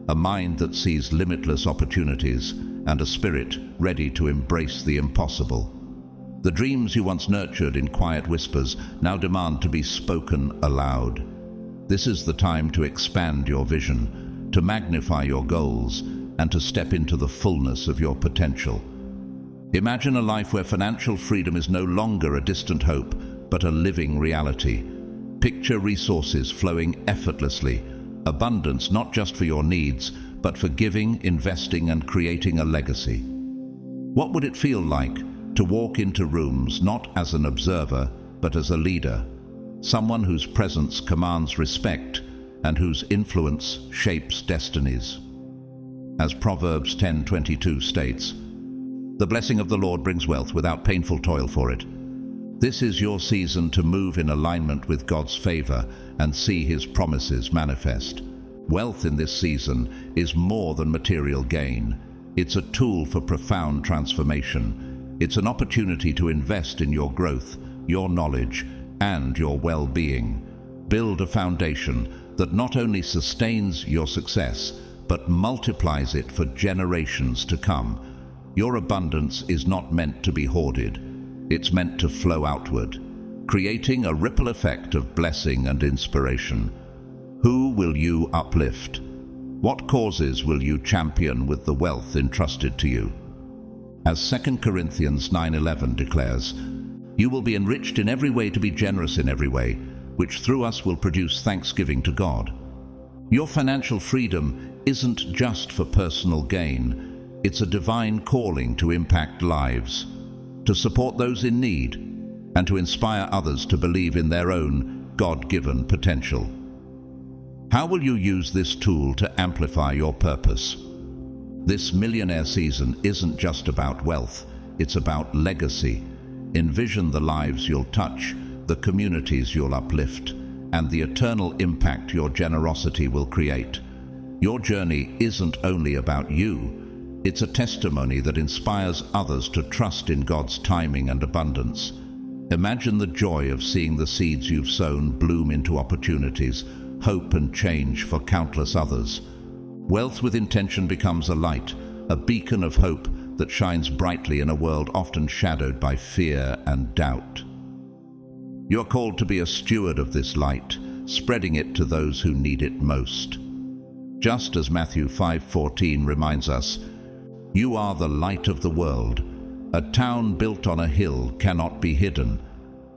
a mind that sees limitless opportunities, and a spirit ready to embrace the impossible. The dreams you once nurtured in quiet whispers now demand to be spoken aloud. This is the time to expand your vision, to magnify your goals, and to step into the fullness of your potential. Imagine a life where financial freedom is no longer a distant hope, but a living reality. Picture resources flowing effortlessly, abundance not just for your needs, but for giving, investing, and creating a legacy. What would it feel like to walk into rooms not as an observer, but as a leader, someone whose presence commands respect and whose influence shapes destinies? As Proverbs 10:22 states, "The blessing of the Lord brings wealth without painful toil for it." This is your season to move in alignment with God's favor and see His promises manifest. Wealth in this season is more than material gain. It's a tool for profound transformation. It's an opportunity to invest in your growth, your knowledge, and your well-being. Build a foundation that not only sustains your success, but multiplies it for generations to come. Your abundance is not meant to be hoarded. It's meant to flow outward, creating a ripple effect of blessing and inspiration. Who will you uplift? What causes will you champion with the wealth entrusted to you? As 2 Corinthians 9:11 declares, "You will be enriched in every way to be generous in every way, which through us will produce thanksgiving to God." Your financial freedom isn't just for personal gain. It's a divine calling to impact lives, to support those in need, and to inspire others to believe in their own God-given potential. How will you use this tool to amplify your purpose? This millionaire season isn't just about wealth, it's about legacy. Envision the lives you'll touch, the communities you'll uplift, and the eternal impact your generosity will create. Your journey isn't only about you, it's a testimony that inspires others to trust in God's timing and abundance. Imagine the joy of seeing the seeds you've sown bloom into opportunities, hope and change for countless others. Wealth with intention becomes a light, a beacon of hope that shines brightly in a world often shadowed by fear and doubt. You are called to be a steward of this light, spreading it to those who need it most. Just as Matthew 5:14 reminds us, "You are the light of the world. A town built on a hill cannot be hidden."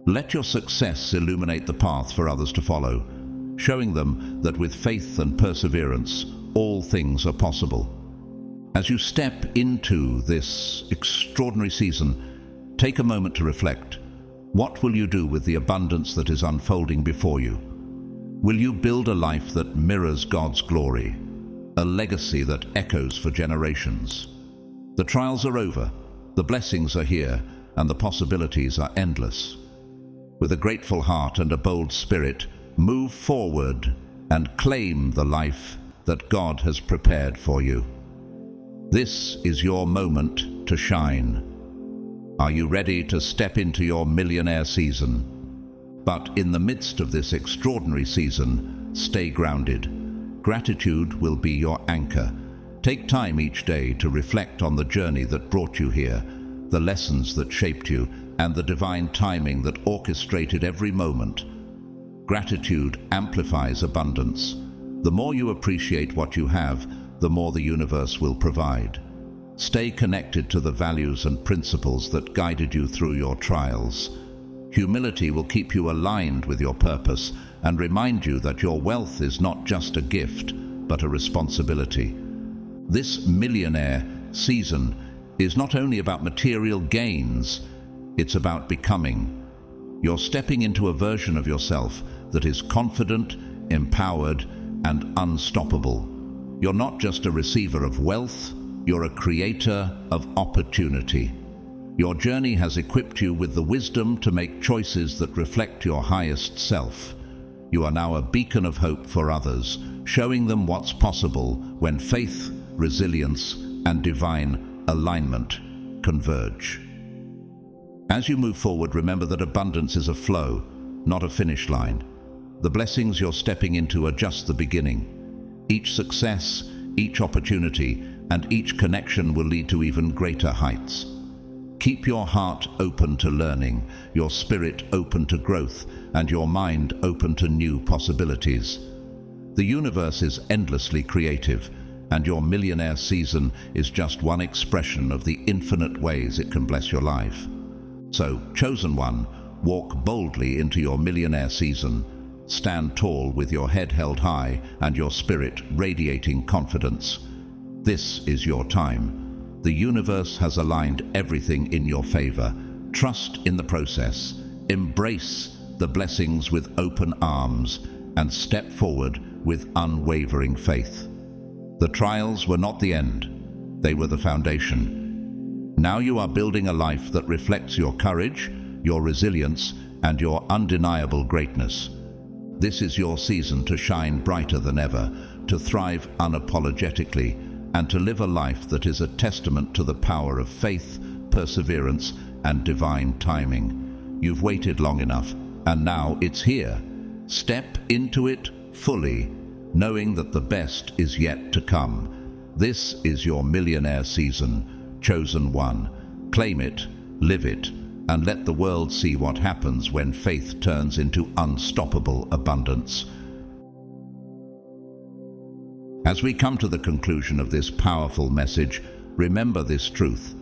Let your success illuminate the path for others to follow, showing them that with faith and perseverance, all things are possible. As you step into this extraordinary season, take a moment to reflect. What will you do with the abundance that is unfolding before you? Will you build a life that mirrors God's glory, a legacy that echoes for generations? The trials are over, the blessings are here, and the possibilities are endless. With a grateful heart and a bold spirit, move forward and claim the life that God has prepared for you. This is your moment to shine. Are you ready to step into your millionaire season? But in the midst of this extraordinary season, stay grounded. Gratitude will be your anchor. Take time each day to reflect on the journey that brought you here, the lessons that shaped you, and the divine timing that orchestrated every moment. Gratitude amplifies abundance. The more you appreciate what you have, the more the universe will provide. Stay connected to the values and principles that guided you through your trials. Humility will keep you aligned with your purpose and remind you that your wealth is not just a gift, but a responsibility. This millionaire season is not only about material gains, it's about becoming. You're stepping into a version of yourself that is confident, empowered, and unstoppable. You're not just a receiver of wealth, you're a creator of opportunity. Your journey has equipped you with the wisdom to make choices that reflect your highest self. You are now a beacon of hope for others, showing them what's possible when faith, resilience, and divine alignment converge. As you move forward, remember that abundance is a flow, not a finish line. The blessings you're stepping into are just the beginning. Each success, each opportunity, and each connection will lead to even greater heights. Keep your heart open to learning, your spirit open to growth, and your mind open to new possibilities. The universe is endlessly creative, and your millionaire season is just one expression of the infinite ways it can bless your life. So, chosen one, walk boldly into your millionaire season. Stand tall with your head held high and your spirit radiating confidence. This is your time. The universe has aligned everything in your favor. Trust in the process. Embrace the blessings with open arms and step forward with unwavering faith. The trials were not the end. They were the foundation. Now you are building a life that reflects your courage, your resilience, and your undeniable greatness. This is your season to shine brighter than ever, to thrive unapologetically, and to live a life that is a testament to the power of faith, perseverance, and divine timing. You've waited long enough, and now it's here. Step into it fully, knowing that the best is yet to come. This is your millionaire season, chosen one. Claim it, live it, and let the world see what happens when faith turns into unstoppable abundance. As we come to the conclusion of this powerful message, remember this truth.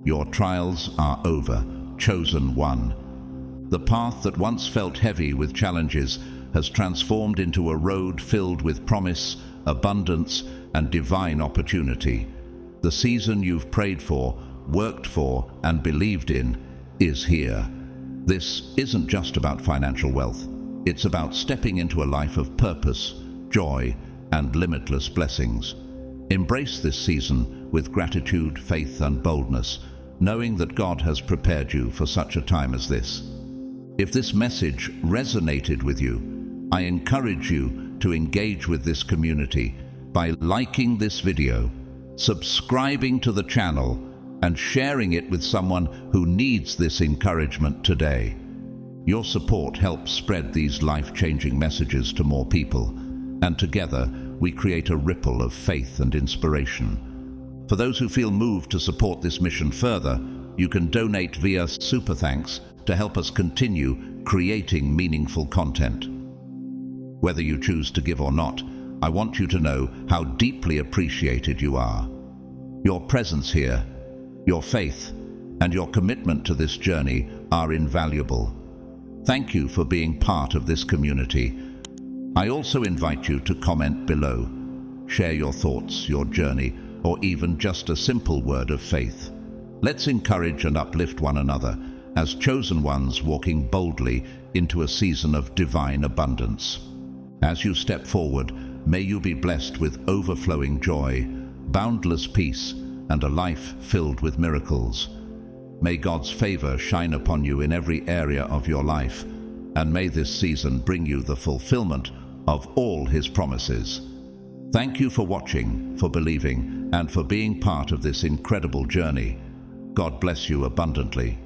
Your trials are over, chosen one. The path that once felt heavy with challenges has transformed into a road filled with promise, abundance, and divine opportunity. The season you've prayed for, worked for, and believed in is here. This isn't just about financial wealth. It's about stepping into a life of purpose, joy, and limitless blessings. Embrace this season with gratitude, faith, and boldness, knowing that God has prepared you for such a time as this. If this message resonated with you, I encourage you to engage with this community by liking this video, subscribing to the channel, and sharing it with someone who needs this encouragement today. Your support helps spread these life-changing messages to more people, and together we create a ripple of faith and inspiration. For those who feel moved to support this mission further, you can donate via Super Thanks to help us continue creating meaningful content. Whether you choose to give or not, I want you to know how deeply appreciated you are. Your presence here, your faith, and your commitment to this journey are invaluable. Thank you for being part of this community. I also invite you to comment below. Share your thoughts, your journey, or even just a simple word of faith. Let's encourage and uplift one another as chosen ones walking boldly into a season of divine abundance. As you step forward, may you be blessed with overflowing joy, boundless peace, and a life filled with miracles. May God's favor shine upon you in every area of your life, and may this season bring you the fulfillment of all His promises. Thank you for watching, for believing, and for being part of this incredible journey. God bless you abundantly.